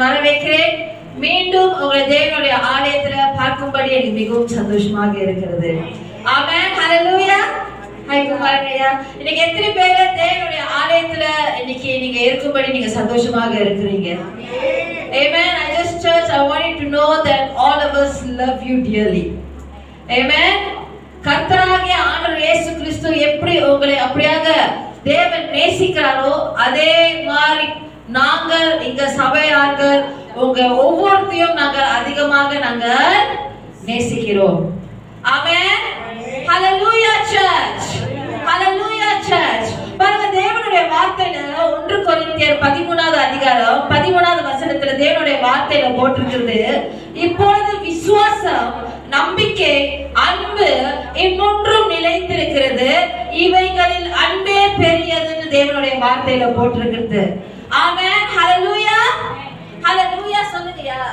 நான் வரவேற்கிறேன். மீண்டும் உங்களை தேவனுடைய ஆலயத்துல பார்க்கும்படி எனக்கு மிகவும் சந்தோஷமாக இருக்கிறது. ஆமென். ஹalleluya. ஹாய் குமாரனையா. இன்னைக்கு எத்தனை பேர் தேவனுடைய ஆலயத்துல இன்னைக்கு நீங்க இருக்கும்படி நீங்க சந்தோஷமாக இருக்கிறீங்க? Amen. I just church, I want you to know that all of us love you dearly. Amen. கர்த்தராகிய ஆண்டவர் இயேசு கிறிஸ்து எப்படி உங்களை அப்படியாக தேவன் நேசிக்கிறாரோ அதே மாதிரி நாங்கள் இங்க சபையார்கள் உங்க ஒவ்வொருத்தையும் நாங்கள் அதிகமாக நாங்கள் நேசிக்கிறோம். ஆமென். ஹalleluya church. ஹalleluya church. பாருங்க தேவனுடைய வார்த்தையில 1 கொரிந்தியர் 13வது அதிகாரம் 13வது வசனத்துல தேவனுடைய வார்த்தையில போட்டிருக்கிறது, இப்பொழுது விசுவாசம், நம்பிக்கை, அன்பு இம்மூன்றும் நிலைத்திருக்கிறது, இவைகளில் அன்பே பெரியதுன்னு தேவனுடைய வார்த்தையில போட்டிருக்கிறது. ஆமென். ஹalleluya. ஹalleluya சொல்லுங்கயா.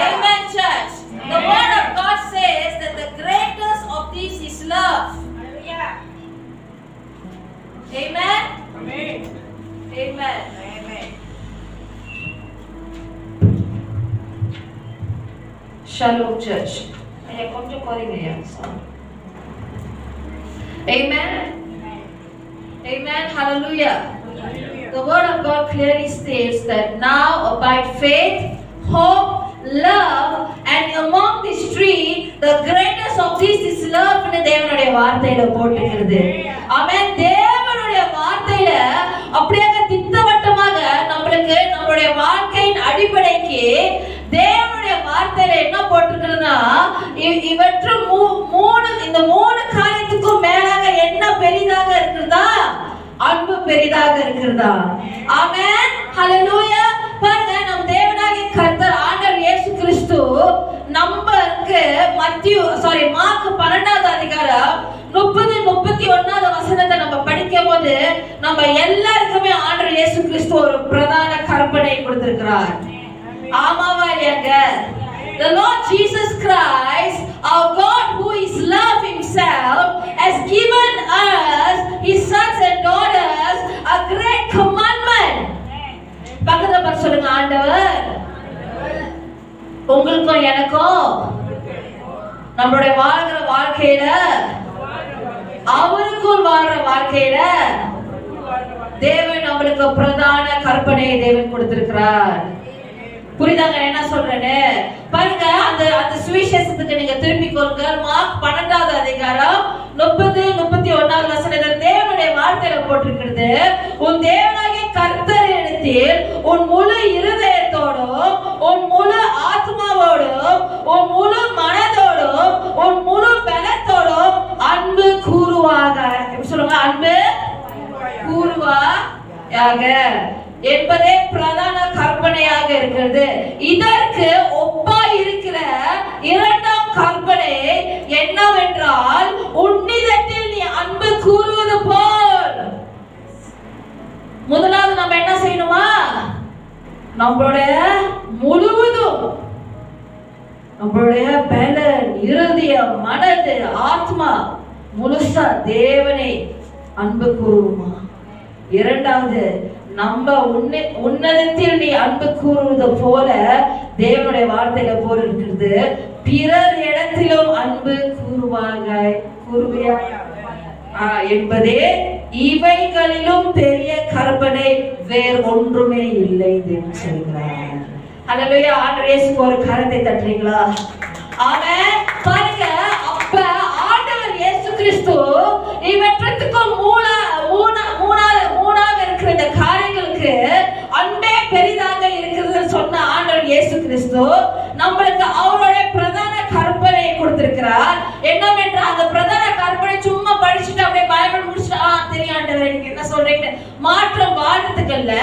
Amen church. The word of God says that the greatest of these is love. Hallelujah. Amen. Amen. Amen. Amen. Shalom church. ஐயா கொஞ்சம் கோரிங்கயா. Amen. Amen. Hallelujah. The word of God clearly states that now abide faith, hope, love, and among these three the greatest of these is love ன்னு தேவனுடைய வார்த்தையில போட்டிருக்கிறது. ஆமென். தேவனுடைய வார்த்தையில அப்படியே திட்டவட்டமாக நம்மளுக்கு நம்மளுடைய வாழ்க்கையின் அடிப்படைக்கு தேவனுடைய வார்த்தையில என்ன போட்டிருக்கிறதுனா, இவற்று இந்த மூணு காரியத்துக்கும் மேலாக என்ன பெரிதாக இருக்கிறதா? அன்பு பெரிதாக இருக்கிறதா? ஆமென். ஹalleluya. பாருங்க நம் தேவனாகிய கர்த்தர் ஆண்டவர் இயேசு கிறிஸ்து நமக்கு மார்க் 12வது அதிகாரம் 30-31வது வசனத்தை நம்ம படிக்கும்போது நம்ம எல்லாருக்குமே ஆண்டவர் இயேசு கிறிஸ்து ஒரு பிரதான கற்பனை கொடுத்திருக்கிறார். ஆமாவா இல்லையாங்க? The Lord Jesus Christ, our God who is love himself, has given us his sons and daughters a great commandment. பக்கத்துல சொல்லுங்க, ஆண்டவர் உங்களுக்கும் எனக்கும் நம்மளுடைய வாழ்கிற வாழ்க்கையில அவருக்குள் வாழ்ற வாழ்க்கையில தேவன் நம்மளுக்கு பிரதான கற்பனையை தேவன் கொடுத்திருக்கிறார். புரியுதாங்க என்ன சொல்றேன்னு? பாருங்க அந்த சுவிசேஷத்துக்கு நீங்க திருப்பி கொள்ளுங்க. மார்க் 12வது அதிகாரம் 30-31வது வசனத்துல தேவனுடைய வார்த்தையில போட்டிருக்கிறது, உன் தேவனாகிய கர்த்தரிடத்தில் உன் முழு இருதயத்தோடும் உன் முழு ஆத்மாவோடும் உன் முழு மனதோடும் உன் முழு பலத்தோடும் அன்பு கூறுவாக. எப்படி சொல்லுங்க? அன்பு கூறுவாயாக என்பதே பிரதான கற்பனையாக இருக்கிறது. இதற்கு ஒப்பா இருக்கிற இரண்டாம் கற்பனை என்னவென்றால், உன்னிடத்தில் நீ அன்பு கூறுவது போல். முதலாவது நம்ம என்ன செய்யணுமா? நம்மளுடைய முழுவதும் நம்மளுடைய பலன், இருதயம், மனது, ஆத்மா முழுசா தேவனை அன்பு கூறுவோமா? இரண்டாவது, நம்ம உன்னதத்தில் நீ அன்பு கூறுவது போல தேவனுடைய வார்த்தையில போல் இருக்கிறது, பிறர் இடத்திலும் அன்பு கூறுவியா என்பதே இவைகளிலும் பெரிய கற்பனை வேறு ஒன்றுமே இல்லை என்று சொல்கிறார். ஹalleluya. ஆண்டவர் இயேசுக்கு ஒரு கரத்தை தட்டுறீங்களா? ஆமென். பாருங்க, அப்ப ஆண்டவர் இயேசு கிறிஸ்து இவற்றுக்கும் மூணாக இருக்கிற இந்த காரியங்களுக்கு அன்பே பெரிதாக இருக்கிறது சொன்ன ஆண்டவர் இயேசு கிறிஸ்து நம்மளுக்கு அவருடைய பிரதான கற்பனையை கொடுத்திருக்கிறார். என்னவென்றால் அந்த பிரதான கற்பனை சும்மா படிச்சுட்டு அப்படியே பைபிள் முடிச்சுட்டு தெரியும் ஆண்டவர் நீங்க என்ன சொல்றீங்க மாற்றம் வாழ்றதுக்கு இல்ல.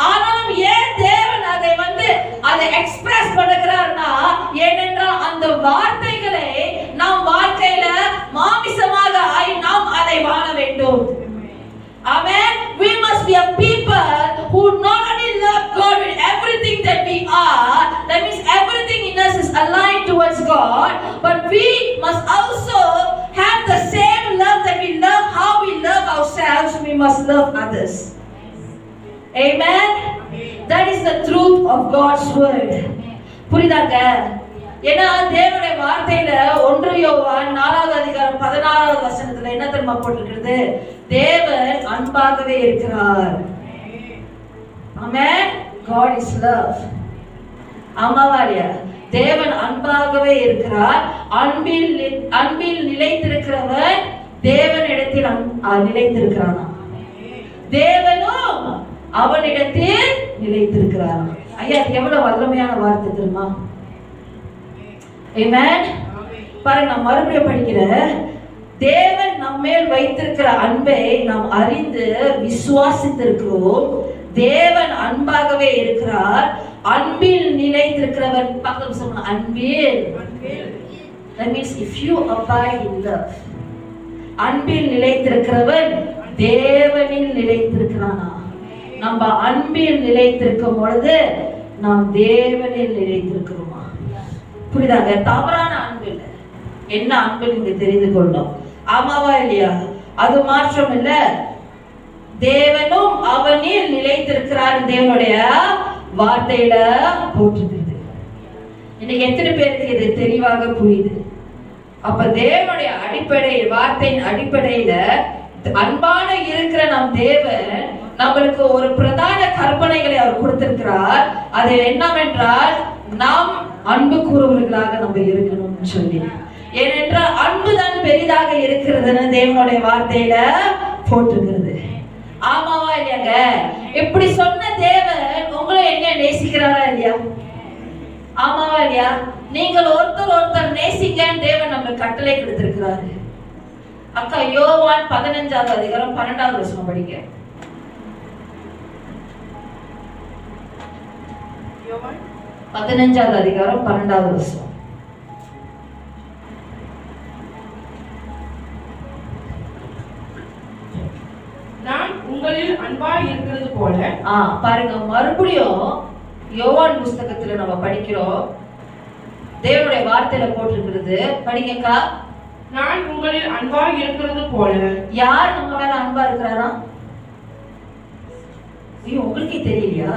ஆனாலும் ஏன் தேவன் அதை எக்ஸ்பிரஸ் பண்ணுகிறார்னா, ஏனென்றால் அந்த வார்த்தைகளை நாம் வாழ்க்கையில மாமிசமாக நாம் அதை வாழ வேண்டும். Amen. We must be a people who not only love God with everything that we are, that means everything in us is aligned towards God, but we must also have the same love that we love, how we love ourselves, we must love others. Amen. That is the truth of God's word. புரியுதாங்க? ஏன்னா தேவனுடைய வார்த்தையில 1 யோவான் 4வது அதிகாரம் 16வது வசனத்துல என்ன தெரியுமா போட்டிருக்கிறது? தேவன் அன்பாகவே இருக்கிறார். ஆமென். God is love. ஆமாவாலியா? தேவன் அன்பாகவே இருக்கிறார். அன்பில் நிலைத்திருக்கிறவன் தேவனிடத்தில் நிலைத்திருக்கிறானா? தேவனும் அவனிடத்தில் நிலைத்திருக்கிறார். ஐயா, எவ்வளவு வல்லமையான வார்த்தை தெரியுமா? ஆமென். பாருங்க, நான் மறுபடியும் படிக்கிறேன். தேவன் நம்மேல் வைத்திருக்கிற அன்பை நாம் அறிந்து விசுவாசித்திருக்கிறோம். தேவன் அன்பாகவே இருக்கிறார். அன்பில் நிலைத்திருக்கிறவன் பக்கத்துல சொல்லுங்க, அன்பில். That means if you abide in love. அன்பில் நிலைத்திருக்கிறவன் தேவனில் நிலைத்திருக்கிறானா? நம்ம அன்பில் நிலைத்திருக்கும் பொழுது நாம் தேவனில் நிலைத்திருக்கிறோமா? புரியுதாங்க? தவறான அன்பு இல்லை. என்ன அன்பு நீங்க தெரிந்து கொள்ளணும். ஆமாவா இல்லையா? அது மாற்றம் இல்ல. தேவனும் அவனில் நிலைத்திருக்கிறார். தேவனுடைய வார்த்தையில போட்டிருக்குது. இன்னைக்கு எத்தனை பேருக்கு இது தெளிவாக புரியுது? அப்ப தேவனுடைய அடிப்படை, வார்த்தையின் அடிப்படையில அன்பான இருக்கிற நம் தேவன் நம்மளுக்கு ஒரு பிரதான கற்பனைகளை அவர் கொடுத்திருக்கிறார். அது என்னவென்றால் நாம் அன்பு கூறுவர்களாக நம்ம இருக்கணும்னு சொல்லி. ஏனென்றால் அன்புதான் பெரிதாக இருக்கிறதுன்னு தேவனுடைய வார்த்தையில போட்டிருக்கிறது. ஆமாவா இல்லையாங்க? இப்படி சொன்ன தேவன் உங்களை என்ன நேசிக்கிறாரா இல்லையா? ஆமாவா இல்லையா? நீங்கள் ஒருத்தர் நேசிங்கன்னு தேவன் நம்மளுக்கு கட்டளை கொடுத்திருக்கிறாரு. அக்கா, யோவான் 15வது அதிகாரம் 12வது வசனம் படிங்க. யோவான் 15வது அதிகாரம் 12வது வசனம். நான் உங்களில் அன்பாய் இருக்கிறது போல. பாருங்க, மறுபடியும் யோவான் புத்தகத்துல நம்ம படிக்கிறோம். தேவனுடைய வார்த்தையில போட்டிருக்கிறது. படிங்கக்கா. நான் உங்களில் அன்பாய் இருக்கிறது போல. யார் நம்ம மேல அன்பா இருக்கிறாரா? உங்களுக்கே தெரியலையா?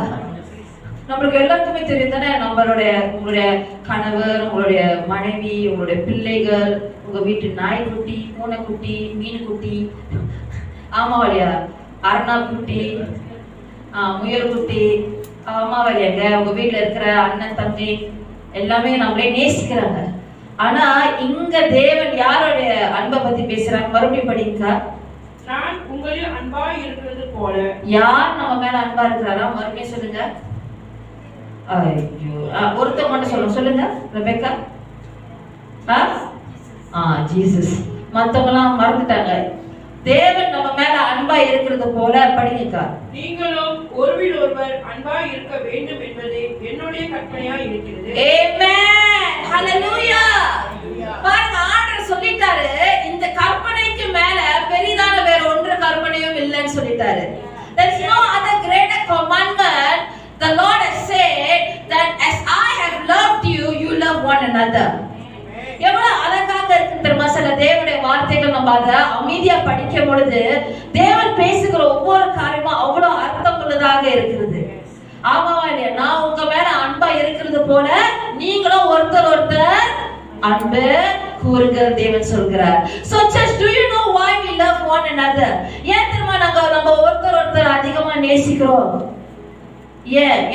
நம்மளுக்கு எல்லாத்துக்குமே தெரியும் தானே. உங்களுடைய கணவர், உங்களுடைய மனைவி, உங்களுடைய பிள்ளைகள், உங்க வீட்டு நாய்க்குட்டி, பூனைக்குட்டி, மீன்குட்டி, ஆமாவலியா, அரணாக்குட்டி, முயல்குட்டி, ஆமாவலியாங்க, உங்க வீட்டுல இருக்கிற அண்ணன் தம்பி எல்லாமே நம்மளே நேசிக்கிறாங்க. ஆனா இங்க தேவன் யாருடைய அன்பை பத்தி பேசுறாங்க? மறுபடியும் படிங்க. நான் உங்களில் அன்பாய் இருக்கிறது போல. யார் நம்ம மேல அன்பா இருக்கிறாரா? மறுபடியும் சொல்லுங்க. ஐயோ, ஒருத்தர் மட்டும் சொல்லுங்க. ரெபெக்கா. ஜீசஸ். மத்தவங்கலாம் மறந்துட்டாங்க. தேவன் நம்ம மேல அன்பா இருக்கிறது போல. படிங்கக்கா. நீங்களும் ஒருவர் ஒருவர் அன்பாய் இருக்க வேண்டும் என்பதே என்னுடைய கற்பனையா இருக்கிறது. ஆமென். ஹalleluya. பாருங்க, ஆண்டவர் சொல்லிட்டாரு, இந்த கற்பனைக்கு மேல பெரிதான வேற ஒன்று கற்பனையும் இல்லைன்னு சொல்லிட்டாரு. There is no other greater commandment. The Lord has said that as I have loved you, you love one another. எவ்வளவு அழகாக இருக்கு தெரியுமா? சில தேவனுடைய வார்த்தைகள் நம்ம அதை அமைதியா படிக்கும் பொழுது தேவன் பேசுகிற ஒவ்வொரு காரியமும் அவ்வளவு அர்த்தம் உள்ளதாக இருக்கிறது. ஆமாவா இல்லையா? நான் உங்க மேல அன்பா இருக்கிறது போல நீங்களும் ஒருத்தர் அன்பு கூறுங்க தேவன் சொல்கிறார். So just do you know why we love one another? ஏன் தெரியுமா நம்ம ஒருத்தர் அதிகமா நேசிக்கிறோம்?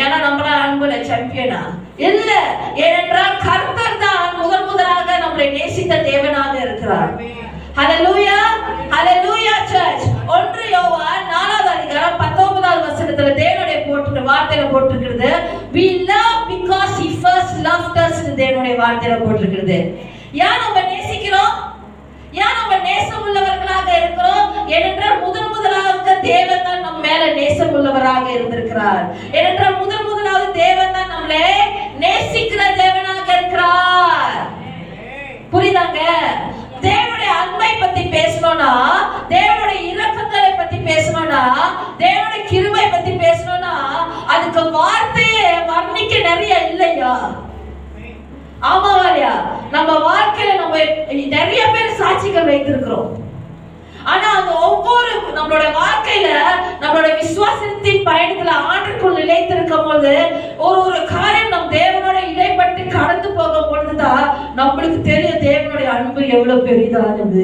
ஏன்னா நம்மள அன்புல சாம்பியனா இல்ல. ஏனென்றால் கர்த்தர் தான் முதலாக நம்மளை நேசித்த தேவனாக இருக்கிறார். ஹalleluya, ஹalleluya சர்ச். 1 யோவான் 4வது அதிகாரம் 19வது வசனத்துல தேவனுடைய வார்த்தையில போட்டிருக்கிறது, we love because he first loved us. தேவனுடைய வார்த்தையில போட்டிருக்கிறது. ஏன் நம்ம நேசிக்கிறோம்? ஏன் நம்ம நேசம் உள்ளவர்களாக இருக்கிறோம்? ஏனென்றால் முதலாவது தேவன் தான் நம்ம மேல நேசம் உள்ளவராக இருந்திருக்கிறார். ஏனென்றால் முதலாவது தேவன் தான் நம்மளை நேசிக்கிற தேவனாக இருக்கிறார். புரியுதாங்க? தேவனுடைய அன்பை பத்தி பேசணும்னா, தேவனுடைய இரக்கங்களை பத்தி பேசணும்னா, தேவனுடைய கிருபை பத்தி பேசணும்னா அதுக்கு வார்த்தையே வர்ணிக்க நிறைய இல்லையா? ஆமாவாரியா? நம்ம வாழ்க்கையில நம்ம நிறைய பேர் சாட்சிகள் வைத்திருக்கிறோம். ஆனா அந்த ஒவ்வொரு நம்மளோட வாழ்க்கையில நம்மளோட விசுவாசத்தின் பயணத்துல ஆண்டுக்குள் நிலைத்திருக்கும் நம்மளுக்கு தெரியும் தேவனுடைய அன்பு எவ்வளவு பெரிதானது.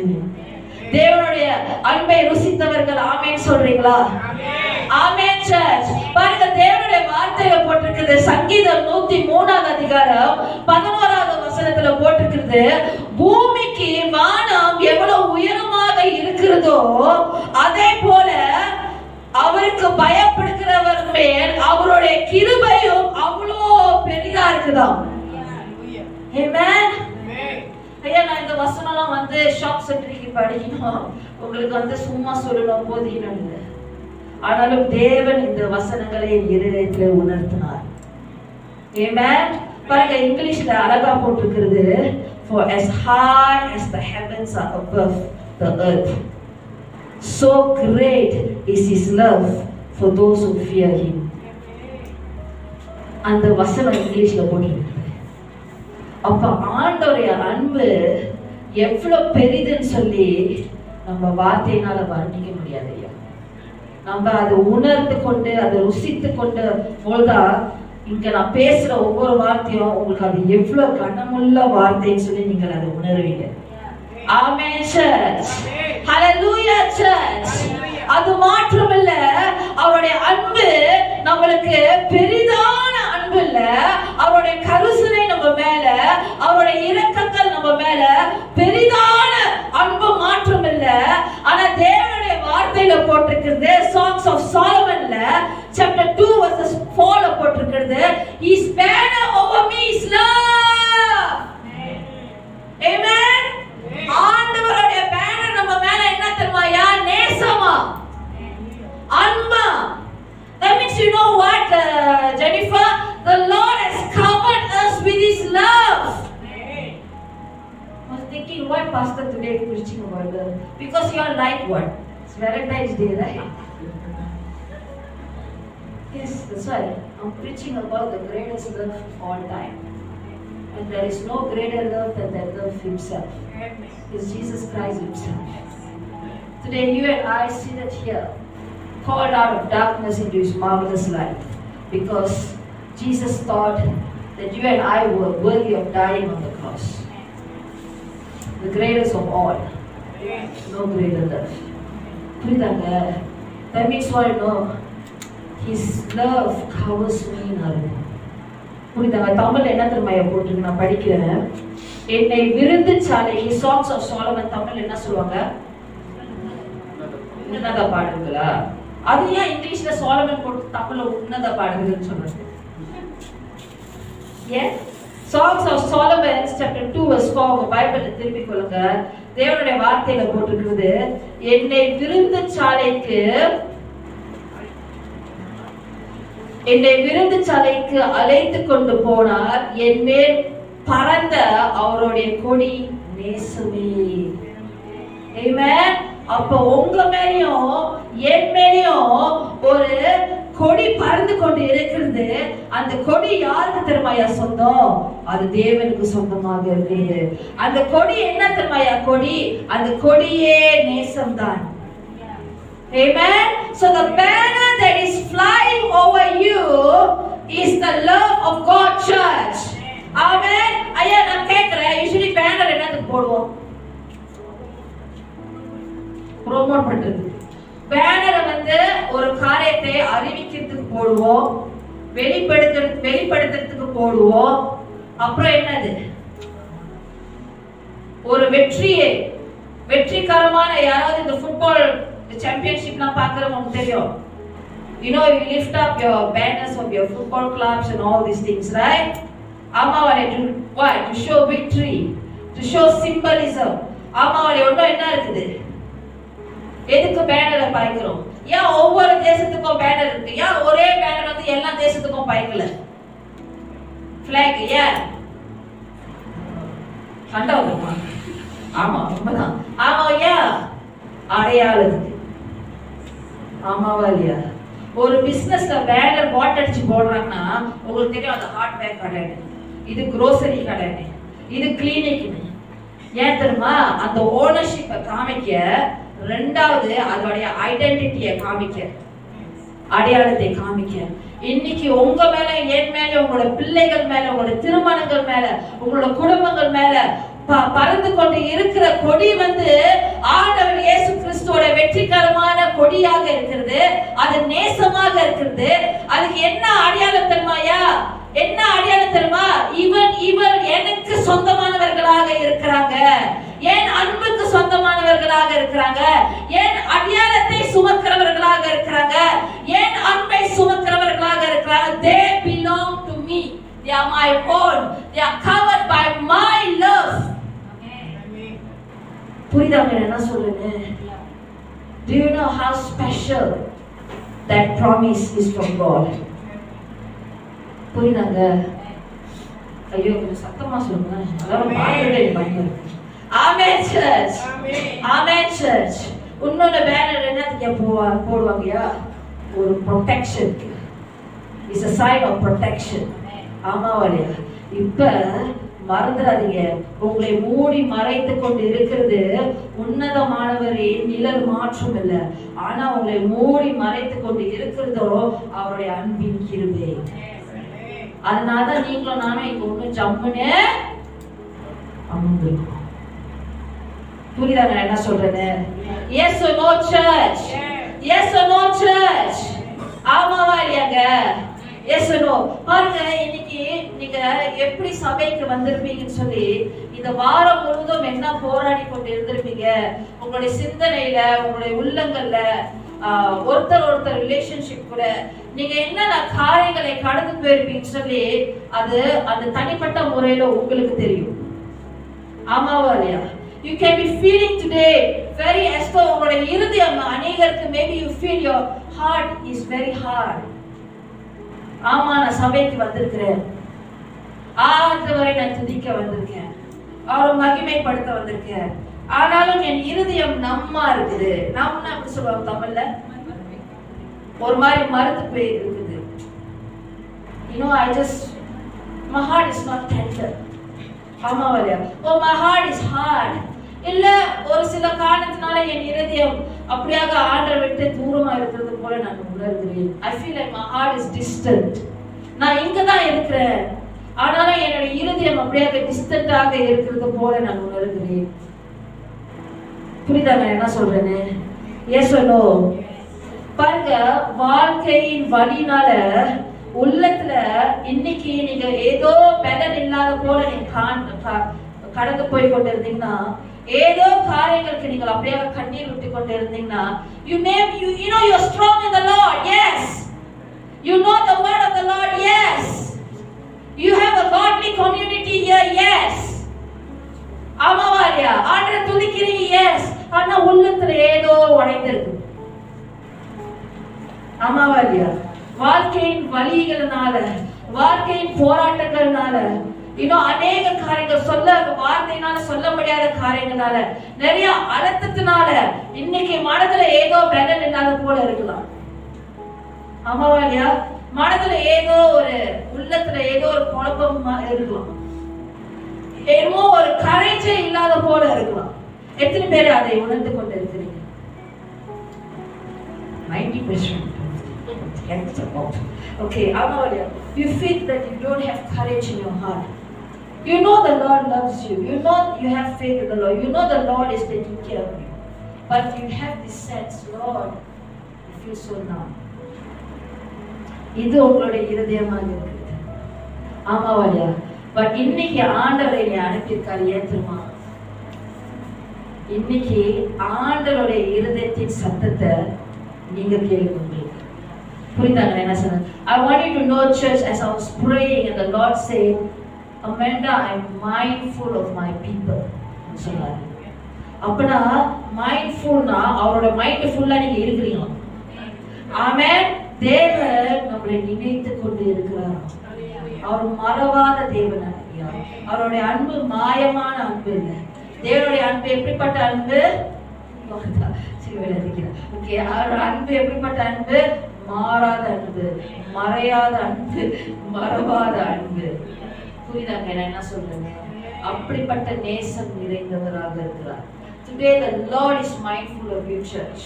தேவனுடைய அன்பை ருசித்தவர்கள் ஆமென் சொல்றீங்களா? ஆமென் சர்ச். பாருங்க, தேவனுடைய வார்த்தையில போட்டிருக்கிறது. சங்கீதம் 103 அதிகாரம் 11வது வசனத்துல போட்டிருக்கிறது, பூமிக்கு வானம் எவ்வளவு உயரமாக இருக்கிறதோ அதே போல அவருக்கு பயப்படுகிறவர் மேல் அவருடைய கிருபையும் அவ்வளோ பெரிதா இருக்குதாம். ஆமென். ஐயா, நான் இந்த வசனம்லாம் வந்து ஷாக் சென்டருக்கு படிக்கணும், உங்களுக்கு சும்மா சொல்லணும் போதிக்கணும் இல்லை. ஆனாலும் தேவன் இந்த வசனங்களை இருதயத்திலே உணர்த்தினார். ஆமென். பாருங்க, இங்கிலீஷ்ல அழகா போட்டிருக்கிறது, for as high as the heavens are above the earth, so great is his love for those who fear him. அந்த வசனம் இங்கிலீஷ்ல போட்டிருக்கு. அப்ப ஆண்டவருடைய அன்பு எவ்வளவு பெரிதுன்னு சொல்லி நம்ம வார்த்தையினால வர்ணிக்க முடியாது ஐயா. நம்ம அதை உணர்ந்து கொண்டு அதை ருசித்து கொண்டு போல்தான் இங்க நான் பேசுற ஒவ்வொரு வார்த்தையும் உங்களுக்கு அது எவ்வளவு கனமுள்ள வார்த்தைன்னு சொல்லி நீங்கள் அதை உணர்வீங்க. ஆமென் சர்ச். ஹalleluya சர்ச். அது மாத்திரமல்ல, அவருடைய அன்பு நம்மளுக்கு பெரிதான அன்பு இல்ல, அவருடைய கருணை நம்ம மேல, அவருடைய இரக்கங்கள் நம்ம மேல பெரிதான அன்பு மாற்றம் இல்ல. ஆனா தேவனுடைய வார்த்தையில போட்டிருக்கிறது, Songs of Solomonல chapter 2 verses 4ல போட்டிருக்கிறது, his banner over me is love. Amen. ஆண்டவருடைய பேனர் நம்ம மேல என்ன தெரியுமாயா? நேசமா, அன்பா. That means you know what, Jennifer, the Lord has covered us with his love. I was thinking, why pastor today preaching about love? Because you are like what? It's Valentine's Day, right? Yes, that's why I'm preaching about the greatest love of all time. And there is no greater love than that love himself. It's Jesus Christ himself. Today you and I sit here, called out of darkness into his marvelous light, because Jesus thought that you and I were worthy of dying on the cross. The greatest of all. No greater love. புரியுதாங்க? That means what I know. His love covers me in our life. புரியுதாங்க? தமிழ்ல என்ன தெரியுமா போட்டுருக்கு, நான் படிக்கிறேன். என்னை விருந்து சாலை, Songs of Solomon தமிழ்ல என்ன சொல்லுவாங்க? உன்னத பாடல்களா? அது ஏன் இங்கிலீஷ்ல சோலமன் போட்டு தமிழ்ல உன்னத பாடல்கள்னு சொல்றாங்க? ஏன்? Songs of Solomon chapter 2 verse 4 பைபிள்ல திருப்பி கொள்ளுங்க. தேவனுடைய வார்த்தையில போட்டிருக்கிறது, என்னை விருந்து சாலைக்கு அழைத்து கொண்டு போனார், என் மேல் பறந்த அவருடைய கொடி நேசமே. ஆமென். அப்ப உங்க மேலயும் என் மேலயும் ஒரு கொடி பறந்து கொண்டு இருக்கிறது. அந்த கொடி யாருக்கு தெரியுமாயா சொந்தம்? அது தேவனுக்கு சொந்தமாக இருக்குது. அந்த கொடி என்ன தெரியுமாயா? கொடி, அந்த கொடியே நேசம்தான். Amen. So the banner that is flying over you is the love of God church. Amen. ஐயா, நான் கேக்குறேன், யூசுவலி பேனர் என்னத்துக்கு போடுவோம்? ப்ரோமோட் பண்றது. பேனர் ஒரு காரியத்தை அறிவிக்கிறதுக்கு போடுவோம், வெளிப்படுத்துறதுக்கு போடுவோம். அப்புறம் என்னது? ஒரு வெற்றிகரமான யாராவது இந்த ஃபுட்பால் சாம்பியன்ஷிப்லாம் பார்க்கறவங்க தெரியும். You know, you lift up your banners of your football clubs and all these things, right? Amavale to what? To show victory, to show symbolism. Amavale ஒண்ணு என்ன இருக்குது? எதுக்கு பேனரை பாய்க்கிறோம்? ஏன் ஒவ்வொரு தேசத்துக்கும் பேனர் இருக்கு? ஏன் ஒரே பேனர் எல்லா தேசத்துக்கும் பாய்க்கல? flag ஏன்? சண்டை வருமா? ஆமா, உண்மைதான். ஆமா, ஏன்? அடையாளத்துக்கு. ஆமாவா இல்லையா? ஒரு பிசினஸ்ல பேனர் பாட் அடிச்சு போடுறாங்கன்னா உங்களுக்கு தெரியும், அது ஹார்ட்வேர் கடை, இது grocery கடை, இது கிளினிக். ஏன் தெரியுமா? அந்த ஓனர்ஷிப்பை காமிக்க, ரெண்டாவது அதோடைய ஐடென்டிட்டியை காமிக்க. அடையாளத்தை காமிக்க. இன்னைக்கு உங்க மேல, என் மேல, உங்களோட பிள்ளைகள் மேல, உங்களோட திருமணங்கள் மேல, உங்களோட குடும்பங்கள் மேல பறந்து கொண்டு இருக்கிற கொடி ஆண்டவர் இயேசு கிறிஸ்துவோட வெற்றிகரமான கொடியாக இருக்கிறது. அது நேசமாக இருக்கிறது. அதுக்கு என்ன அடையாளம் தெரியுமாயா? என்ன அடையாளம் தெரியுமா? இவர் எனக்கு சொந்தமானவர்களாக இருக்கிறாங்க, என் அன்புக்கு சொந்தமானவர்களாக இருக்கிறாங்க, என் அடையாளத்தை சுமக்கிறவர்களாக இருக்கிறாங்க, என் அன்பை சுமக்கிறவர்களாக இருக்கிறாங்க. They belong to me. They are my own. They are covered by my love. புரியுதாங்க என்ன சொல்றேன்? Do you know how special that promise is from God? புரியுதாங்க? ஐயோ கொஞ்சம் சத்தமா சொல்லுங்க, எல்லாரும் பாடுறதே பயமா இருக்கு. ஆமென் சர்ச், ஆமென் சர்ச். இன்னொரு பேனர் என்னத்துக்கு போடுவாங்கயா? ஒரு protection. Is a sign of protection. ஆமாவாரியா? இப்ப மறந்துடாதீங்க, உங்களை மூடி மறைத்து கொண்டு இருக்கிறது உன்னதமானவரே நிழல் மாற்றம் இல்லை. ஆனா உங்களை மூடி மறைத்து கொண்டு இருக்கிறதோ அவருடைய அன்பின் கிருபை. அதனாலதான் நீங்களும் நானும் இங்க ஒண்ணு ஜம்முன்னு அமர்ந்திருக்கோம். புரியுதாங்க என்ன சொல்றது? Yes or no church? Yes or no church? ஆமாவா இல்லையாங்க? Yes or no? பாருங்க, இன்னைக்கு நீங்க எப்படி சபைக்கு வந்திருப்பீங்கன்னு சொல்லி இந்த வாரம் முழுவதும் என்ன போராடி கொண்டு இருந்திருப்பீங்க. உங்களுடைய சிந்தனையில, உங்களுடைய உள்ளங்கள்ல, ஒருத்தர் ரிலேஷன்ஷிப் கூட நீங்க என்னென்ன காரியங்களை கடந்து போயிருப்பீங்கன்னு சொல்லி அது அந்த தனிப்பட்ட முறையில உங்களுக்கு தெரியும். ஆமாவா இல்லையா? You can be feeling today very as though உங்களுடைய இருதயம் அநேகருக்கு maybe you feel your heart is very hard. ஆமா, நான் சபைக்கு வந்திருக்கிறேன், ஆண்டவரை நான் துதிக்க வந்திருக்கேன், அவரை மகிமைப்படுத்த வந்திருக்கேன், ஆனாலும் என் இருதயம் நம்மா இருக்குது. நம்மனா அப்படி சொல்லுவாங்க தமிழ்ல, ஒரு மாதிரி மறுத்து போய் இருக்குது. You know, my heart is not tender. ஆமாவா இல்லையா? Oh, my heart is hard. இல்ல, ஒரு சில காரணத்தினால என் இருதயம் அப்படியாக ஆண்டவரை விட்டு தூரமா இருக்கிறது போல நான் உணர்கிறேன். I feel like my heart is distant. நான் இங்க தான் இருக்கிறேன், ஆனாலும் என்னோட இருதயம் அப்படியாக டிஸ்டன்டாக இருக்கிறது போல நான் உணர்கிறேன். புரியுதா நான் என்ன சொல்றேன்னு? Yes or no? பாருங்க, வாழ்க்கையின் வழினால உள்ளத்துல இன்னைக்கு நீங்க ஏதோ பலன் இல்லாத போல நீங்க கடந்து போய் கொண்டு இருந்தீங்கன்னா, ஏதோ காரியங்களுக்கு நீங்கள் அப்படியே கண்ணீர் விட்டு கொண்டு இருந்தீங்கன்னா, you know you're strong in the Lord. Yes, you know the word of the Lord. Yes, you have a godly community here. Yes, ஆமாவாரியா? ஆண்டவரை துதிக்கிறீங்க. Yes, ஆனா உள்ளத்துல ஏதோ உடைந்திருக்கு. ஆமாவாரியா? வாழ்க்கையின் வலிகளினால, வாழ்க்கையின் போராட்டங்கள்னால, இன்னும் அநேக காரியங்கள் சொல்ல வார்த்தையினால சொல்ல முடியாத காரியங்களால, நிறைய அழுத்தத்தினால இன்னைக்கு மனதுல ஏதோ பலன் இல்லாத போல இருக்கலாம். ஆமாவா இல்லையா? மனதுல ஏதோ ஒரு, உள்ளத்துல ஏதோ ஒரு குழப்பம் இருக்கலாம், ஏதோ ஒரு கரைச்சே இல்லாத போல இருக்கலாம். எத்தனை பேர் அதை உணர்ந்து கொண்டு இருக்கிறீங்க? 90%. Okay, ஆமாவா இல்லையா? You feel that you don't have courage in your heart. You know the Lord loves you. You know you have faith in the Lord. You know the Lord is taking care of you. But you have this sense, Lord, you feel so numb. இது உங்களுடைய இருதயமாக இருக்குது. ஆமாவா இல்லையா? But இன்னைக்கு ஆண்டவர் என்னை அனுப்பியிருக்காரு. ஏன் தெரியுமா? இன்னைக்கு ஆண்டவருடைய இருதயத்தின் சத்தத்தை நீங்க கேளுங்க. புரியுதாங்க என்ன சொன்னேன்? I want you to know, church, as I was praying and the Lord said, Amanda, I'm mindful of my people. சொன்னாரு. அப்பனா mindfulனா அவரோட மைண்ட் ஃபுல்லா நீங்க இருக்கிறீங்க. ஆமென். தேவன் நம்மளை நினைத்து கொண்டு இருக்கிறார். அவர் மறவாத தேவன். அவருடைய அன்பு மாயமான அன்பு இல்லை. தேவனுடைய அன்பு எப்படிப்பட்ட அன்பு? ஓகே, அவரோட அன்பு எப்படிப்பட்ட அன்பு? மாறாத அன்பு, மறையாத அன்பு, மறவாத அன்பு. புரியுதாங்க நான் என்ன சொல்றேன்? அப்படிப்பட்ட நேசம் நிறைந்தவராக இருக்கிறார். Today the Lord is mindful of you, church.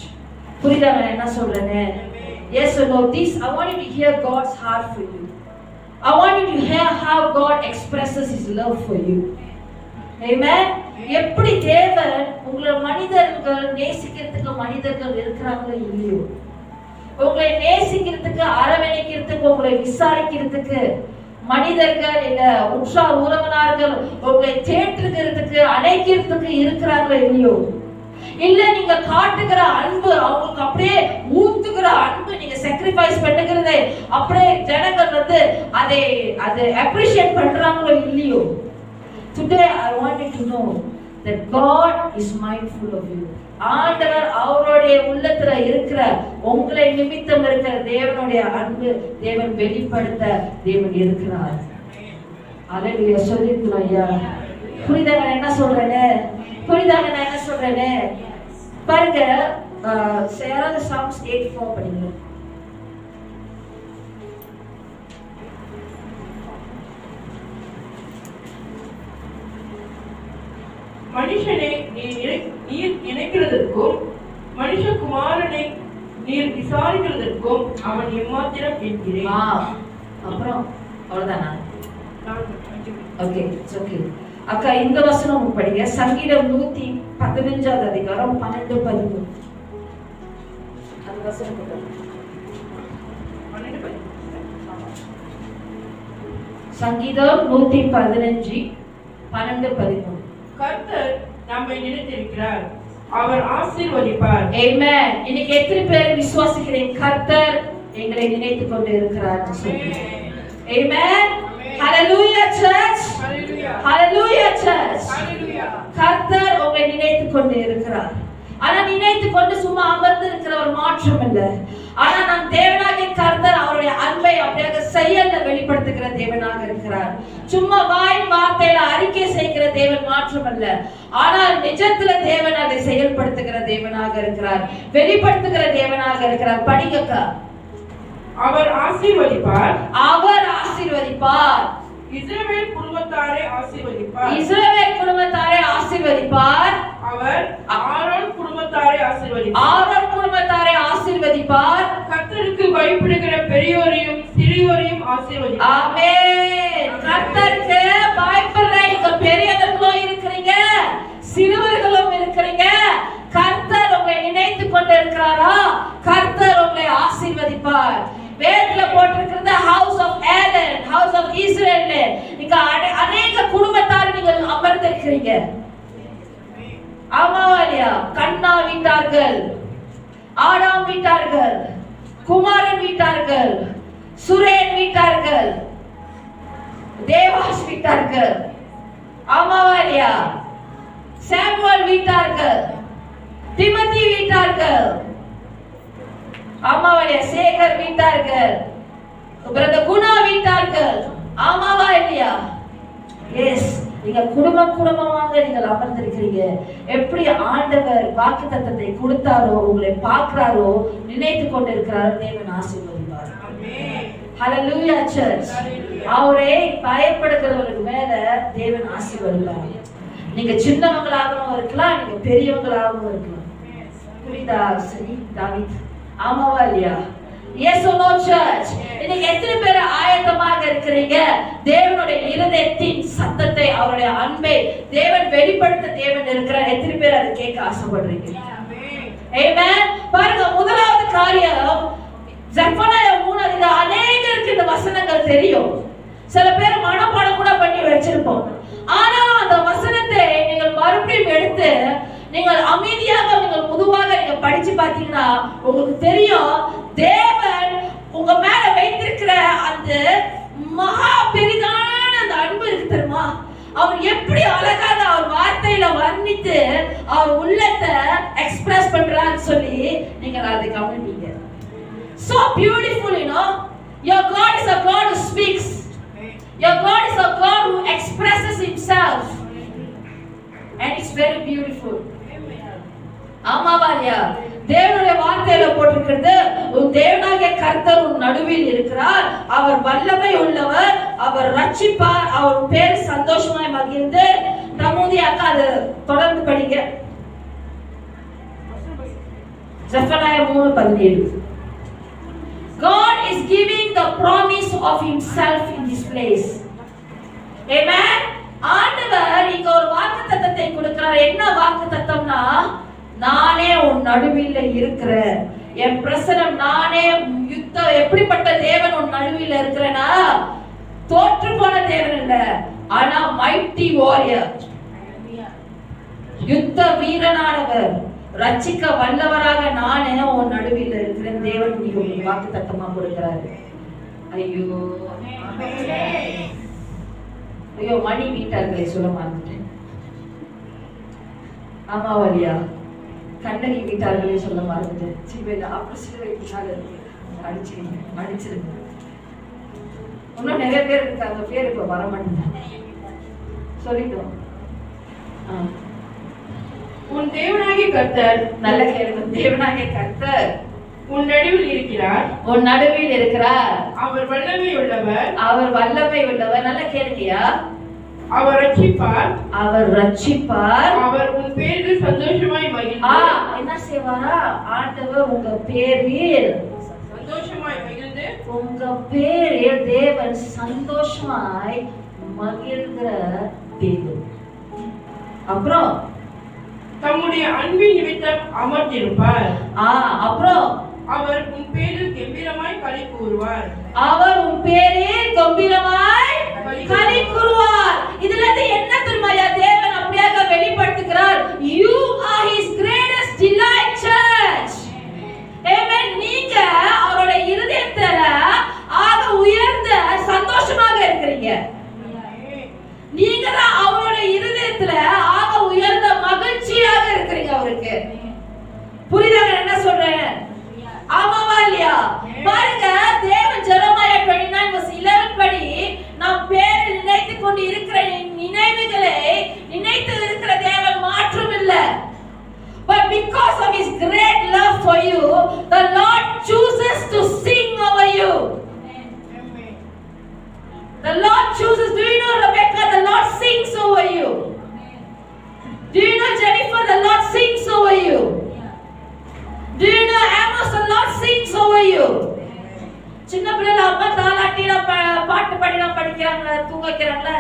புரியுதாங்க நான் என்ன சொல்றேன்? Yes or no? This, I want you to hear God's heart for you. I want you to hear how God expresses His love for you. Amen. எப்படி தேவன் உங்களை மனிதர்கள் நேசிக்கிறதுக்கு மனிதர்கள் இருக்கிறாங்களோ இல்லையோ, உங்களை நேசிக்கிறதுக்கு அரவணைக்கிறதுக்கு உங்களை விசாரிக்கிறதுக்கு மனிதர்கள் இல்ல உற்றார் உறவினர்கள் உங்களை தேற்றுகிறதுக்கு அணைக்கிறதுக்கு இருக்கிறாங்களோ இல்லையோ, இல்ல நீங்க காட்டுகிற அன்பு அவங்களுக்கு அப்படியே ஊத்துகிற அன்பு நீங்க sacrifice பண்ணுகிறதே அப்படியே ஜனங்கள் வந்து அதை appreciate பண்றாங்களோ இல்லையோ, today I want you to know that God is mindful of you. ஆண்டவர் அவருடைய உள்ளத்துல இருக்கிற உங்களை நிமித்தம் இருக்கிற தேவனுடைய அன்பு தேவன் வெளிப்படுத்த தேவன் இருக்கிறார். அல்லேலூயா. சொல்லிருக்கிறோம் ஐயா. புரியுதாங்க நான் என்ன சொல்றேன்னு? புரியுதாங்க நான் என்ன சொல்றேன்னு? பாருங்க, யாராவது Psalms 8:4 படிங்க. மனுஷனை நீர் நினைக்கிறதற்கும் மனுஷகுமாரனை நீர் விசாரிக்கிறதற்கும் அவன் எம்மாத்திரம் என்கிறேன். அப்புறம் அவ்வளவுதானா? Okay, it's okay. அக்கா இந்த வசனம் படிங்க. சங்கீதம் 115 அதிகாரம் 12-13. அந்த வசனம் போடுங்க. 12-13. சங்கீதம் 115 12-13. கர்த்தர் நம்மை நினைத்திருக்கிறார், அவர் ஆசீர்வதிப்பார். ஆமென். இன்னைக்கு எத்தனை பேர் விசுவாசிக்கிறீங்க கர்த்தர் எங்களை நினைத்துக் கொண்டு இருக்கிறார்? ஆமென். ஹalleluya church. ஹalleluya. ஹalleluya church. ஹalleluya. கர்த்தர் உங்களை நினைத்துக் கொண்டு இருக்கிறார். ஆனா நினைத்துக் கொண்டு சும்மா அமர்ந்து இருக்கிற ஒரு மாற்றம் இல்ல. ஆனா நம் தேவனாகிய கர்த்தர் அவருடைய அன்பை அப்படியே செயல்ல வெளிப்படுத்துகிற தேவனாக இருக்கிறார். சும்மா வாய் வார்த்தையில அறிக்கை செய்கிற தேவன் மாற்றம் அல்ல. ஆனால் நிஜத்துல தேவன் அதை செயல்படுத்துகிற தேவனாக இருக்கிறார், வெளிப்படுத்துகிற தேவனாக இருக்கிறார். படிங்கக்கா. அவர் ஆசீர்வதிப்பார், அவர் ஆசீர்வதிப்பார். இஸ்ரவேல் குடும்பத்தாரை ஆசீர்வதிப்பார், இஸ்ரவேல் குடும்பத்தாரை ஆசீர்வதிப்பார். அவர் ஆரோன் குடும்பத்தாரை ஆசீர்வதிப்பார், ஆரோன் குடும்பத்தாரை ஆசீர்வதிப்பார். கர்த்தருக்கு பயப்படுகிற பெரியோரையும் சிறியோரையும் ஆசீர்வதிப்பார். ஆமென். கர்த்தருக்கு பயப்படுற நீங்க பெரியவர்களும் இருக்கிறீங்க, சிறுவர்களும் இருக்கிறீங்க. கர்த்தர் உங்களை நினைத்துக் கொண்டு இருக்கிறாரா? கர்த்தர் உங்களை ஆசீர்வதிப்பார். வேதத்துல போட்டிருக்கிறது house of Aaron, house of Israel. நீங்க அநேக குடும்பத்தார் நீங்கள் அமர்ந்திருக்கிறீங்க. ஆமாவாலியா? கண்ணா வீட்டார்கள், ஆடாம் வீட்டார்கள், குமாரன் வீட்டார்கள், சுரேன் வீட்டார்கள், தேவாஸ் வீட்டார்கள். ஆமாவாலியா? சாமுவேல் வீட்டார்கள், திமோத்தி வீட்டார்கள். ஆமாவாலியா? சேகர் வீட்டார்கள், பிரதர் குணா வீட்டார்கள். ஆமாவா இல்லையா? எஸ். நீங்க குடும்பமாக நீங்கள் அமர்ந்திருக்கிறீங்க. எப்படி ஆண்டவர் வாக்குத்தத்தத்தை கொடுத்தாரோ, உங்களை பார்க்கிறாரோ, நினைத்து கொண்டிருக்கிறாரோ, தேவன் ஆசீர்வதிப்பார். ஹalleluya church. அவரை பயப்படுகிறவருக்கு மேல தேவன் ஆசீர்வதிப்பார். நீங்க சின்னவங்களாகவும் இருக்கலாம், நீங்க பெரியவங்களாகவும் இருக்கலாம். புரியுதா? சரி தாவீது. ஆமாவா இல்லையா? Yes or no church? இன்னைக்கு எத்தனை பேர் ஆயத்தமாக இருக்கிறீங்க தேவனுடைய இருதயத்தின் சத்தத்தை, அவருடைய அன்பை தேவன் வெளிப்படுத்த தேவன் இருக்கிறார்? எத்தனை பேர் அதை கேட்க ஆசைப்படுறீங்க? ஆமென். பாருங்க, முதலாவது காரியம் ஜெபனாயா 3 அநேகருக்கு இந்த வசனங்கள் தெரியும். சில பேர் மனப்பாடம் கூட பண்ணி வச்சிருப்போம். ஆனா அந்த வசனத்தை நீங்கள் மறுபடியும் எடுத்து நீங்கள் அமைதியாக நீங்கள் முதுவாக நீங்க படிச்சு பார்த்தீங்கன்னா உங்களுக்கு தெரியும், தேவன் உங்க மேல வைத்திருக்கிற அந்த மகா பெரிதான அந்த அன்பு இருக்கு தெரியுமா? அவர் எப்படி அழகாக அவர் வார்த்தையில வர்ணித்து அவர் உள்ளத்தை எக்ஸ்பிரஸ் பண்றான்னு சொல்லி நீங்க அதை கவனிப்பீங்க. So beautiful, you know. Your God is a God who speaks. Your God is a God who expresses himself. And it's very beautiful. ஆமாவாலியா? தேவனுடைய வார்த்தையில போட்டிருக்கிறது, உன் தேவனாகிய கர்த்தர் உன் நடுவில் இருக்கிறார், அவர் வல்லமை உள்ளவர், அவர் ரட்சிப்பார், அவர் பேர் சந்தோஷமாய் மகிழ்ந்து. தமோதி அக்கா அதை தொடர்ந்து படிங்க. ஜெபனாயா 3:17. a promise of himself in this place. Amen. ஆண்டவர் இங்க ஒரு வாக்குத்தத்தத்தை கொடுக்கிறார். என்ன வாக்குத்தத்தம்னா, நானே உன் நடுவில் இருக்கிறேன், என் பிரசனம் நானே. யுத்தம் எப்படிப்பட்ட தேவன் உன் நடுவில் இருக்கிறேனா, தோற்று போன தேவன் இல்ல, ஆனா மைட்டி வாரியர், யுத்த வீரனானவர், ரட்சிக்க வல்லவராக நானே உன் நடுவில் இருக்கிறேன் தேவன் நீங்க வாக்கு தத்தமா கொடுக்கிறாரு. ஐயோ ஐயோ, மணி வீட்டார்களை சொல்ல மாட்டேன். ஆமாவலியா, கண்ணகி வீட்டார்களே சொல்ல மாட்டேன். சிவையில அப்புறம் சிலுவை அடிச்சிருங்க. இன்னும் நிறைய பேர் இருக்காங்க, பேர் இப்ப வர மாட்டேங்க. சொல்லிட்டோம். உன் தேவனாகிய கர்த்தர், நல்ல கேளுங்க, தேவனாகிய கர்த்தர் உன் நடுவில் இருக்கிறார், உன் நடுவில் இருக்கிறார். அவர் வல்லமை உள்ளவர், அவர் வல்லமை உள்ளவர். நல்ல கேளுங்கயா. அவர் ரட்சிப்பார், அவர் ரட்சிப்பார். அவர் உன் பேரில் சந்தோஷமாய் மகிழ்ந்து, என்ன செய்வாரா ஆண்டவர் உங்க பேரில் சந்தோஷமாய் மகிழ்ந்து, உங்க பேரில் தேவன் சந்தோஷமாய் மகிழ்கிற தேவன். அப்புறம் தம்முடைய அன்பின் நிமித்தம் அமர்ந்திருப்பார். அப்புறம் அவர் உன் பேரில் கம்பீரமாய் களி கூறுவார், அவர் உன் பேரில் கம்பீரமாய் களி கூறுவார். இதுல இருந்து என்ன தெரியுமாயா தேவன் அப்படியே வெளிப்படுத்துகிறார்? You are his greatest delight, church. Amen. நீங்க அவருடைய இருதயத்துல ஆக உயர்ந்த சந்தோஷமாக இருக்கிறீங்க. நீங்க தான் அவருடைய இருதயத்துல ஆக உயர்ந்த மகிழ்ச்சியாக இருக்கிறீங்க அவருக்கு. புரியுதா என்ன சொல்றேன்? ஆமாவா இல்லையா? பாருங்க, தேவன் ஜெரமாயா 29:11 படி, நாம் பேரை நினைத்துக் கொண்டு இருக்கிற நினைவுகளை நினைத்து இருக்கிற தேவன் மாற்றம் இல்ல. But because of his great love for you, the Lord chooses to sing over you. The Lord chooses. Do you know, Rebecca, the Lord sings over you? Do you know, Jennifer, the Lord sings over you? Do you know, Amos, the Lord sings over you? சின்ன பிள்ளைல அம்மா தாலாட்டில பாட்டு பாடிலாம் படிக்கிறாங்க, தூங்க வைக்கிறாங்கல்ல.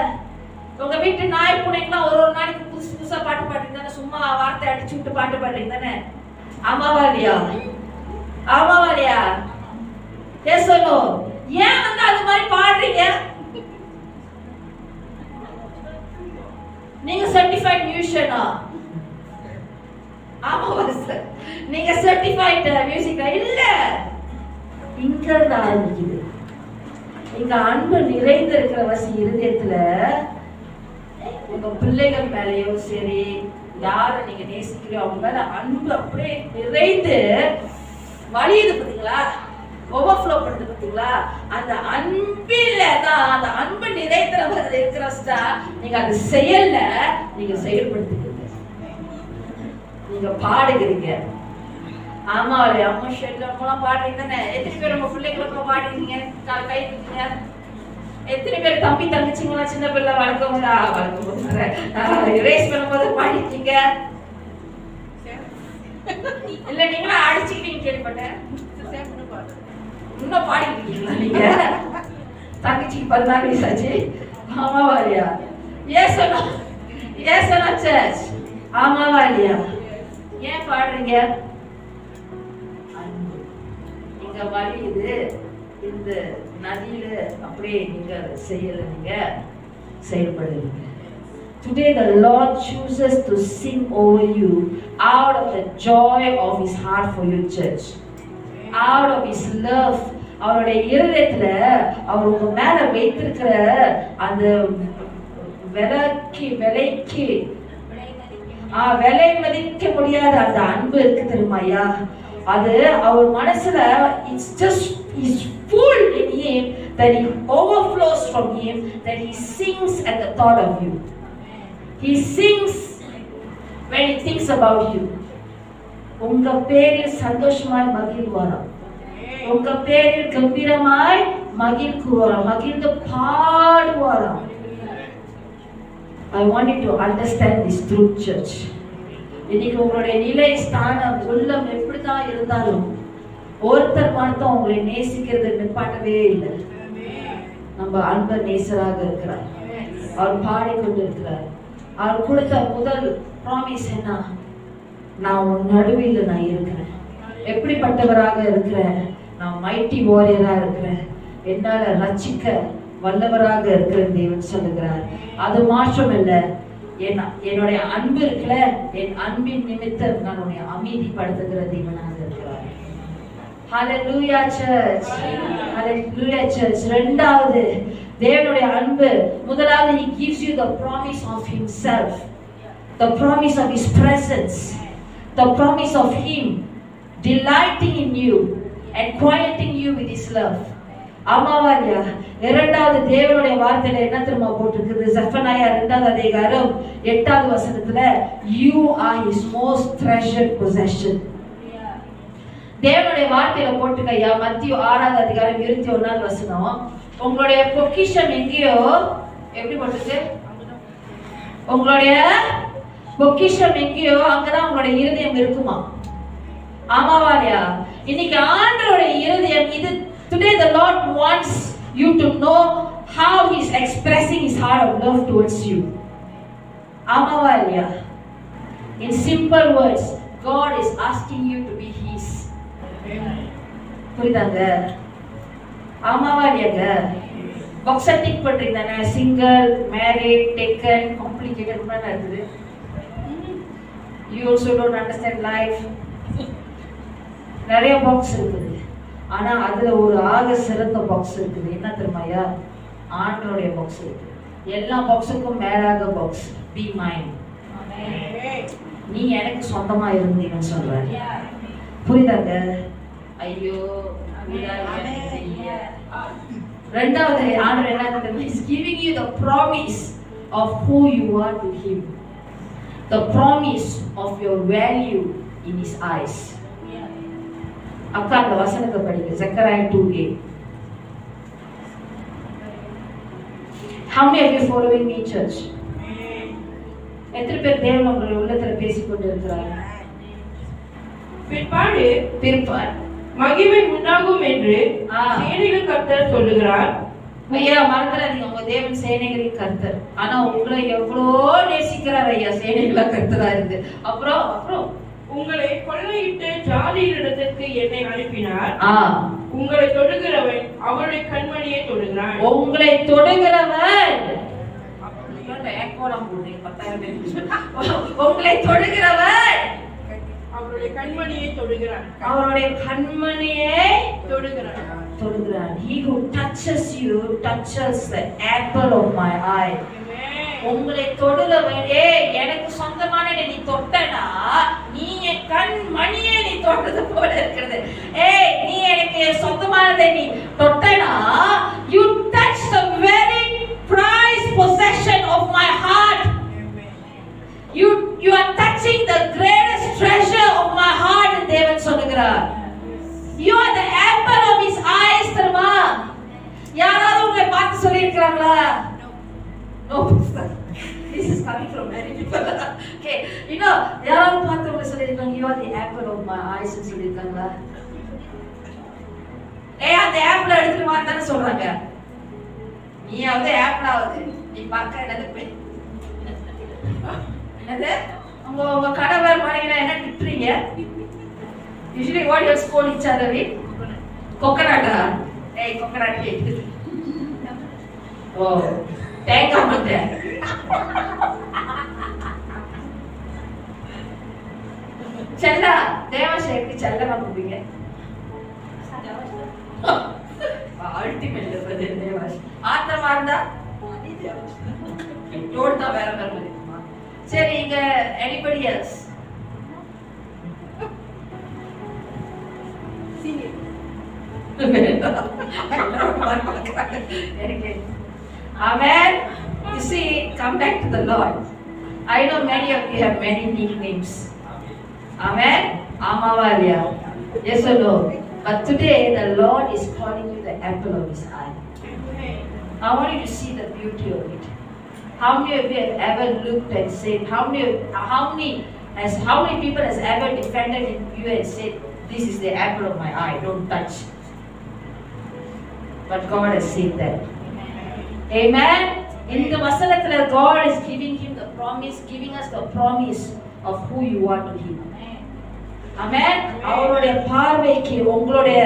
உங்க வீட்டு நாய் பூனைக்குலாம் ஒரு நாளைக்கு புதுசு புதுசா பாட்டு பாடுறீங்க தானே, சும்மா வார்த்தை அடிச்சு விட்டு பாட்டு பாடுறீங்க தானே. ஆமாவா இல்லையா? ஆமாவா இல்லையா? சொல்லு, ஏன் வந்து அது மாதிரி பாடுறீங்க? நீங்க சர்டிஃபைட் மியூசிஷியனா? ஆமாவா சார்? நீங்க சர்டிஃபைட் மியூசிக் இல்ல. இங்க தான் ஆரம்பிக்குது. இங்க அன்பு நிறைந்து இருக்கிற வசி இருதயத்துல உங்க பிள்ளைகள் மேலயோ சரி, யாரை நீங்க நேசிக்கிறோம் அவங்க மேல அன்பு அப்படியே நிறைந்து வழியுது. பாத்தீங்களா? ஓவர்ஃப்ளோ பண்ணுது. பாத்தீங்களா? அந்த அன்பில தான், அந்த அன்பு நிறைந்தவர் இருக்கிறா நீங்க அது செயல்ல நீங்க செயல்படுத்துறீங்க, நீங்க பாடுகிறீங்க. ஆமா, ஒரு அம்மா ஷெல்லாம் பாடுறீங்க தானே. எத்தனை பேர் உங்க பிள்ளைகளுக்கும் பாடுறீங்க? கை தூக்குங்க. எத்தனை பேர் தம்பி தங்கச்சிங்களா சின்ன பிள்ளை வளர்க்கும் போது ரேஸ் பண்ணும்போது பாடிட்டீங்க? இல்ல நீங்களா அடிச்சுக்கிட்டீங்க கேள்விப்பட்டேன். இன்னும் பாடிக்கிட்டீங்களா நீங்க? தங்கச்சிக்கு 14 வயசு ஆச்சு. ஆமாவா இல்லையா? ஏசனா சர்ச். ஆமாவா இல்லையா? ஏன் பாடுறீங்க? இங்க வழியுது. இந்த நதியில அப்படியே நீங்க செய்யல, நீங்க செயல்படுறீங்க. Today the Lord chooses to sing over you out of the joy of his heart for you, church. Out of his love. அவருடைய இருதயத்துல அவர் உங்க மேல வைத்திருக்கிற அந்த விலைக்கு விலை மதிக்க முடியாத அந்த அன்பு இருக்கு தெரியுமாயா? அது அவர் மனசுல is full in him, that it overflows from him, that he sings at the thought of you. He sings when he thinks about you. உங்க பேரில் சந்தோஷமாய் மகிழ்வாராம், உங்க பேரில் கம்பீரமாய் மகிழ்வாராம், மகிழ்ந்து பாடுவாராம். I want you to understand this truth, church. இன்னைக்கு உங்களுடைய நிலை, ஸ்தானம், உள்ளம் எப்படிதான் இருந்தாலும் ஒருத்தர் மட்டும் உங்களை நேசிக்கிறது நிப்பாட்டவே இல்லை. நம்ம அன்ப நேசராக இருக்கிறார். அவர் பாடிக்கொண்டு இருக்கிறார். அவர் கொடுத்த முதல் ப்ராமிஸ் என்ன? நான் உன் நடுவில் நான் இருக்கிறேன். எப்படிப்பட்டவராக இருக்கிறேன்? நான் மைட்டி வாரியரா இருக்கிறேன். என்னால ரட்சிக்க வல்லவராக இருக்கிற தேவன் சொல்லுகிறார். அது மாற்றம் இல்லை, என்னுடைய அன்பு இருக்குல்ல, என் அன்பின் நிமித்தம் நான் உன்னை அமைதிப்படுத்துகிற தேவனாக இருக்கிறார். ஹalleluya church, hallelujah church. இரண்டாவது தேவனுடைய அன்பு, முதலாவது he gives you the promise of himself, the promise of his presence, the promise of him delighting in you and quieting you with his love. ஆமாவாலியா? இரண்டாவது தேவனுடைய வார்த்தையில என்ன தெரியுமா போட்டிருக்குது? செஃபனாயா 2வது அதிகாரம் 8வது வசனத்துல, you are his most treasured possession. தேவனுடைய வார்த்தையில போட்டுக்கையா மத்திய 6வது அதிகாரம் 21வது வசனம், உங்களுடைய பொக்கிஷம் எங்கேயோ, எப்படி போட்டுருக்கு? உங்களுடைய பொக்கிஷம் எங்கேயோ அங்கதான் உங்களுடைய இருதயம் இருக்குமா? ஆமாவாலியா? இன்னைக்கு ஆண்டவருடைய இருதயம் இது. Today the Lord wants you to know how he is expressing his heart of love towards you. Amavaliya. In simple words, God is asking you to be his. புரியுதாங்க? ஆமாவாலியாங்க. பாக்ஸ் டிக் பண்றீங்க தானே? சிங்கிள், மேரிட், டேக்கன், காம்ப்ளிகேட்டட் கூட இருக்குது. You also don't understand life. நிறைய box இருக்குது. ஆனா அதுல ஒரு ஆக சிறந்த பாக்ஸ் இருக்குது. என்ன தெரியுமாயா? ஆண்டவருடைய பாக்ஸ் இருக்கு. எல்லா பாக்ஸுக்கும் மேலாக பாக்ஸ், be mine. நீ எனக்கு சொந்தமா இருந்தீங்கன்னு சொல்றாரு. புரியுதாங்க? ஐயோ ரெண்டாவது ஆண்டவர் என்ன தெரியுமா? He is giving you the promise of who you are to him, the promise of your value in his eyes. அக்கா அந்த வசனத்தை படிங்க. Zechariah 2:8. How many of you following me church? எத்தனை பேர் தேவன் உங்களுடைய உள்ளத்துல பேசிக்கொண்டு இருக்கிறார்? பிற்பாடு மகிமை உண்டாகும் என்று சேனைகளின் கர்த்தர் சொல்லுகிறார். ஐயா மறந்துடாதீங்க, உங்க தேவன் சேனைகளின் கர்த்தர். ஆனா உங்களை எவ்வளோ நேசிக்கிறார் ஐயா, சேனைகளா கர்த்தரா இருந்து. அப்புறம் உங்களை கொள்ளையிட்டு ஜாதியினிடத்திற்கு என்னை அனுப்பினார். உங்களை தொடுகிறவன் அவருடைய கண்மணியை தொடுகிறான். உங்களை தொடுகிறவன் உங்களை தொடுகிறவன் அவருடைய கண்மணியை தொடுகிறான். அவருடைய கண்மணியை தொடுகிறான். He who touches you touches the apple of my eye. உங்களை தொடுறவனே, எனக்கு சொந்தமான நீ தொட்டனா நீ என் கண் மணியை நீ தொட்டது போல இருக்கிறது. ஏய், நீ எனக்கு சொந்தமானதை நீ தொட்டனா, you touch the very prized possession of my heart. You are touching the greatest treasure of my heart. தேவன் சொல்லுகிறார். You are the apple of his eyes. தெரியுமா? யாராவது உங்களை பார்த்து சொல்லியிருக்கிறாங்களா? No, this is coming from many people. Okay, you know, யாராவது பார்த்து உங்களை சொல்லியிருக்காங்க, you are the apple of my eyes ன்னு சொல்லியிருக்காங்களா? அந்த ஆப்பிள் எடுத்துட்டு வான்னு சொல்றாங்க. நீயாவது ஆப்பிள் ஆகுது, நீ பார்க்க என்னது என்னது உங்க கணவர் மனைவினா என்ன திட்டுறீங்க? Usually what you scold each other with? Coconut. Hey, coconut. Oh, தேங்காய் மட்டை. செல்லா தேவசேக்கு செல்லமா கூப்பிங்க. அல்டிமேட் தேவஸ். ஆத்மா இருந்தா டோட்டா வேற மாதிரி இருக்குமா? சரி, இங்க anybody else? Amen. You see, come back to the Lord. I know many of you have many nicknames. Amen. Amavaliya. Yes or no? But today the Lord is calling you the apple of His eye. I want you to see the beauty of it. How many of you have ever looked and said? How many people has ever defended you and said, this is the apple of my eye, don't touch. But God has said that. Amen. In the வசனத்துல God is giving us the promise of who you are to him. Amen. அவருடைய பார்வைக்கு உங்களுடைய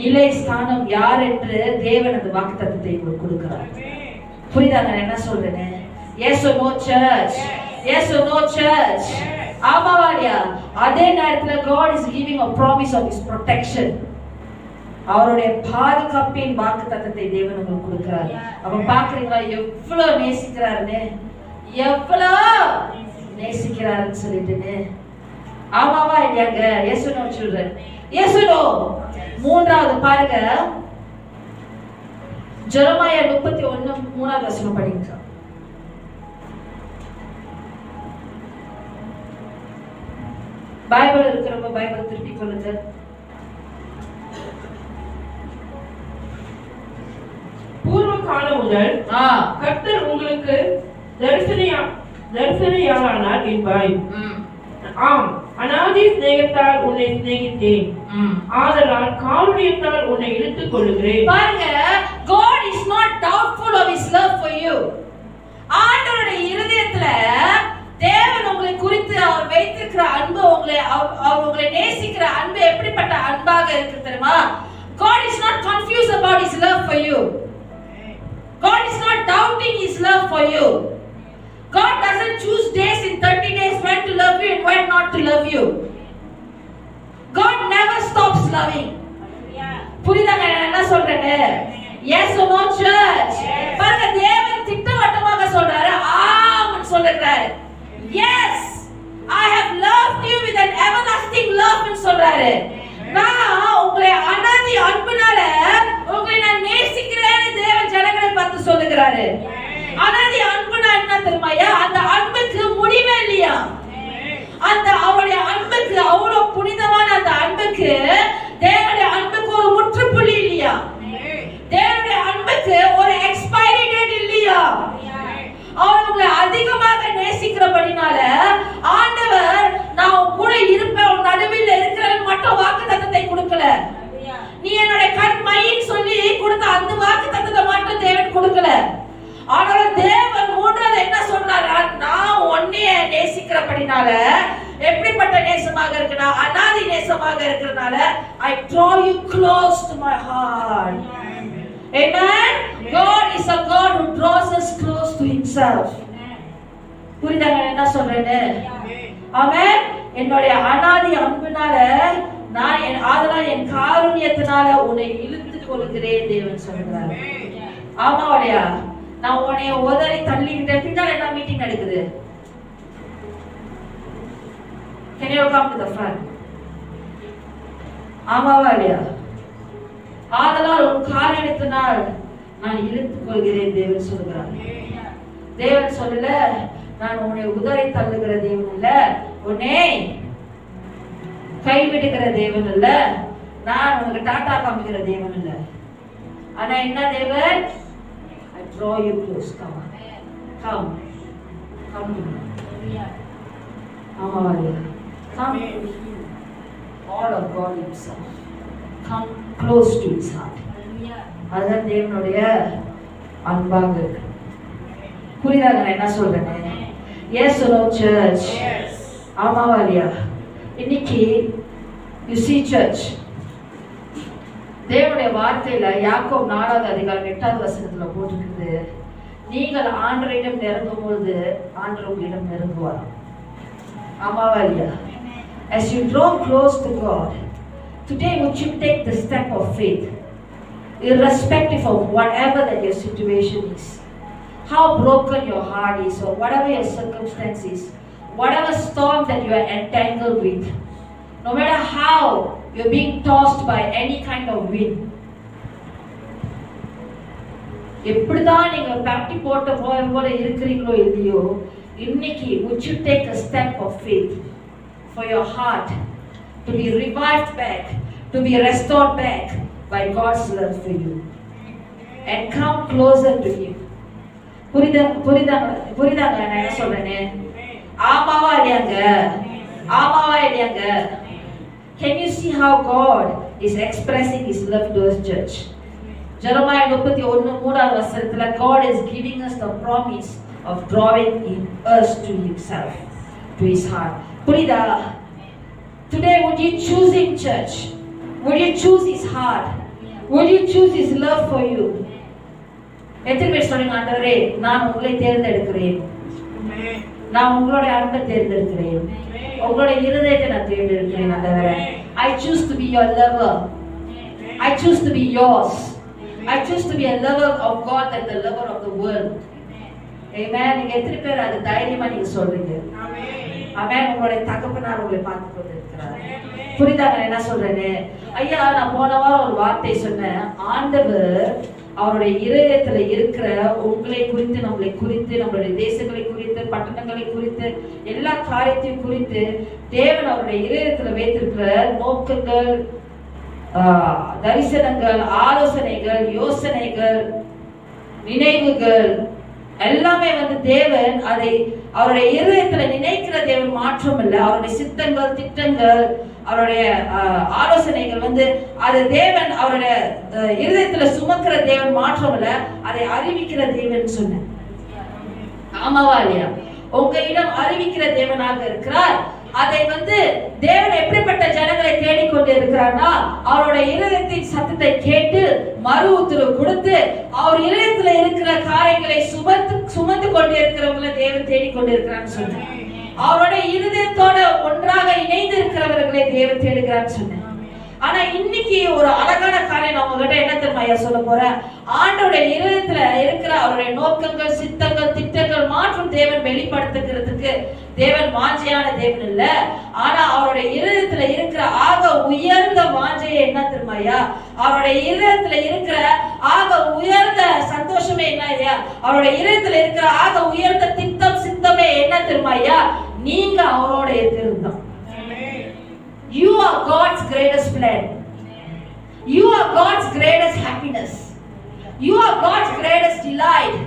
நிலை ஸ்தானம் யார் என்று தேவன் அந்த வாக்குத்தத்தத்தை உங்களுக்கு கொடுக்கிறார். புரியுதா நான் என்ன சொல்றேன்? Yes or no church? Yes or no church? ஆமாவாடியா? அதே நேரத்துல God is giving a promise of his protection. அவருடைய பாதுகாப்பின் வாக்குத்தத்தத்தை தேவன் உங்களுக்கு கொடுக்கிறார். அப்ப பாக்குறீங்களா எவ்வளவு நேசிக்கிறாருன்னு? எவ்வளவு நேசிக்கிறாருன்னு சொல்லிட்டுன்னு. ஆமாவா இல்லையாங்க? Yes or no children? Yes or no? மூன்றாவது பாருங்க, ஜெரமாயா 31:3 வசனம் படிங்க. பைபிள் இருக்கிறவங்க பைபிள் திருப்பி கொள்ளுங்க. பூர்வ காலம் முதல் கர்த்தர் உங்களுக்கு தரிசனையானார் என்பாய். ஆம், அநாதி சிநேகத்தால் உன்னை சிநேகித்தேன், ஆதலால் காருண்யத்தால் உன்னை இழுத்துக் கொள்ளுகிறேன். பாருங்க, God is not doubtful of his love for you. ஆண்டவருடைய இருதயத்துல தேவன் உங்களை குறித்து அவர் வைத்திருக்கிற அன்பு, அவர் உங்களை நேசிக்கிற அன்பு எப்படிப்பட்ட அன்பாக இருக்கு தெரியுமா? God is not confused about his love for you. God is not doubting his love for you. God doesn't choose days in 30 days when to love you and when not to love you. God never stops loving. புரியுதாங்க நான் என்ன சொல்றேன்னு? Yes or no church? பாருங்க, தேவன் திட்டவட்டமாக சொல்றாரு, ஆமென் சொல்றாரு. Yes, I have loved you with an everlasting love ன்னு சொல்றாரு. நான் உங்களை அநாதி அன்புனால உங்களை நான் நேசிக்கிறேன்னு தேவன் ஜனங்களை பார்த்து சொல்லுகிறாரு. அநாதி அன்புனா என்ன தெரியுமாயா? அந்த அன்புக்கு முடிவே இல்லையா. அந்த அவருடைய அன்புக்கு, அவ்வளவு புனிதமான அந்த அன்புக்கு, தேவனுடைய அன்புக்கு ஒரு முற்றுப்புள்ளி இல்லையா. தேவனுடைய அன்புக்கு ஒரு எக்ஸ்பைரி டேட் இல்லையா. அவர் உங்களை அதிகமாக நேசிக்கிறபடினால ஆண்டவர் நான் உன் கூட இருப்பேன், உன் நடுவில் இருக்கிறேன் மட்டும் வாக்குத்தத்தத்தை கொடுக்கல. நீ என்னுடைய கண்மைன்னு சொல்லி கொடுத்த அந்த வாக்குத்தத்தத்தை மட்டும் தேவன் கொடுக்கல. ஆனால தேவன் மூன்றாவது என்ன சொல்றாரு? நான் உன்னைய நேசிக்கிறபடினால, எப்படிப்பட்ட நேசமாக இருக்குன்னா அநாதி நேசமாக இருக்கிறனால, I draw you close to my heart. Amen. God is a God who draws us close to himself. புரியுதாங்க என்ன சொல்றேன்னு? ஆமென். என்னுடைய அநாதி அன்பினால நான் ஆதலால் என் காருண்யத்தினால உன்னை இழுத்துக் கொள்கிறேன் தேவன் சொல்றாரு. ஆமாவாடியா? நான் உன்னை உதறி தள்ளிக்கிட்டேன், பின்னால என்ன மீட்டிங் நடக்குது? Can you come to the front? ஆமாவா இல்லையா? ஆதலால் உன் காரியத்தினால் நான் இழுத்துக் கொள்கிறேன் தேவன் சொல்கிறார். தேவன் சொல்லல நான் உன்னை உதறி தள்ளுகிற தேவன் இல்ல, உன்னை கைவிடுகிற தேவன் இல்ல, நான் உனக்கு டாடா காமிக்கிற தேவன் இல்ல. ஆனா என்ன தேவன்? I draw you close. Come. Come to me. ஆமாவா இல்லையா? Come. All of God himself. Come close to his heart. அதுதான் தேவனுடைய அன்பாக இருக்கு. புரியுதாங்க நான் என்ன சொல்றேன்? Yes or no church? ஆமாவா இல்லையா? இன்னைக்கு you see church, தேவனுடைய வார்த்தையில யாக்கோபு 4:8 போட்டிருக்குது, நீங்கள் ஆண்டவரிடம் நெருங்கும் பொழுது ஆண்டவர் உங்களிடம் நெருங்குவார். ஆமாவா இல்லையா? As you draw close to God, today would you take the step of faith, irrespective of whatever that your situation is, how broken your heart is, or whatever your circumstance is, whatever storm that you are entangled with, no matter how you're being tossed by any kind of wind, எப்படிதான் நீங்க பட்டி போட்ட போல இருக்கிறீங்களோ இல்லையோ, இன்னைக்கு would you take a step of faith for your heart to be revived back, to be restored back by God's love for you, and come closer to him. புரியுதாங்க நான் என்ன சொல்றேன்னு? ஆமாவா இல்லையாங்க? ஆமாவா இல்லையாங்க? Can you see how God is expressing his love to us, church? Jeremiah 31:3 God is giving us the promise of drawing in us to himself, to his heart. புரியுதா? Today would you choose him, church? Would you choose his heart? Would you choose his love for you? எத்தனை பேர் சொல்லுங்க, ஆண்டவரே நான் உங்களை தேர்ந்தெடுக்கிறேன், நான் உங்களுடைய அன்பை தேர்ந்தெடுக்கிறேன், உங்களுடைய இருதயத்தை நான் தேர்ந்தெடுக்கிறேன். ஆண்டவரே, I choose to be your lover. I choose to be yours. I choose to be a lover of God and the lover of the world. Amen. நீங்க எத்தனை பேர் அது தைரியமா நீங்க சொல்றீங்க? ஆமென். உங்களுடைய தகப்பனார் உங்களை பார்த்து கொண்டிருக்கிறார். புரியுதா நான் என்ன சொல்றேன்னு? ஐயா, நான் போன வாரம் ஒரு வார்த்தை சொன்னேன். ஆண்டவர் அவருடைய இதயத்துல இருக்கிற உங்களை குறித்து, நம்மளை குறித்து, நம்மளுடைய தேசங்களை குறித்து, பட்டணங்களை குறித்து, எல்லா காரியத்தையும் குறித்து தேவன் அவருடைய இதயத்துல வைத்திருக்கிற நோக்கங்கள், தரிசனங்கள், ஆலோசனைகள், யோசனைகள், நினைவுகள் எல்லாமே தேவன் அதை அவருடைய இதயத்துல நினைக்கிற தேவன் மாற்றம் இல்லை. அவருடைய சித்தங்கள், திட்டங்கள், அவருடைய ஆலோசனைகள் அது தேவன் அவருடைய இதயத்துல சுமக்கிற தேவன் மாற்றம் இல்லை, அதை அறிவிக்கிற தேவன் சொன்ன. ஆமாவா இல்லையா? உங்களிடம் அறிவிக்கிற தேவனாக இருக்கிறார். அதை தேவன் எப்படிப்பட்ட ஜனங்களை தேடிக்கொண்டு இருக்கிறார்னா, அவருடைய இதயத்தின் சத்தத்தை கேட்டு மறு உத்தரவு கொடுத்து அவர் இதயத்துல இருக்கிற காரியங்களை சுமந்து கொண்டு இருக்கிறவங்களை தேவன் தேடிக்கொண்டு இருக்கிறான்னு சொன்னார். அவருடைய இருதயத்தோட ஒன்றாக இணைந்து இருக்கிறவர்களை தேவன் தேடுகிறான்னு சொன்னேன். ஆனா இன்னைக்கு ஒரு அழகான காரியம் நான் உங்ககிட்ட என்ன தெரியுமா சொல்ல போறேன்? ஆண்டவருடைய இருதயத்துல இருக்கிற அவருடைய நோக்கங்கள், சித்தங்கள், திட்டங்கள் மாற்றும் தேவன் வெளிப்படுத்துகிறதுக்கு தேவன் வாஞ்சையான தேவன் இல்ல. ஆனா அவருடைய இருதயத்துல இருக்கிற ஆக உயர்ந்த வாஞ்சையை என்ன தெரியுமாயா? அவருடைய இருதயத்துல இருக்கிற ஆக உயர்ந்த சந்தோஷமே என்ன இல்லையா? அவருடைய இருதயத்துல இருக்கிற ஆக உயர்ந்த திட்டம், சித்தமே என்ன தெரியுமாயா? நீங்க அவரோட இருக்கிறது தான். You are God's greatest plan. You are God's greatest happiness. You are God's greatest delight.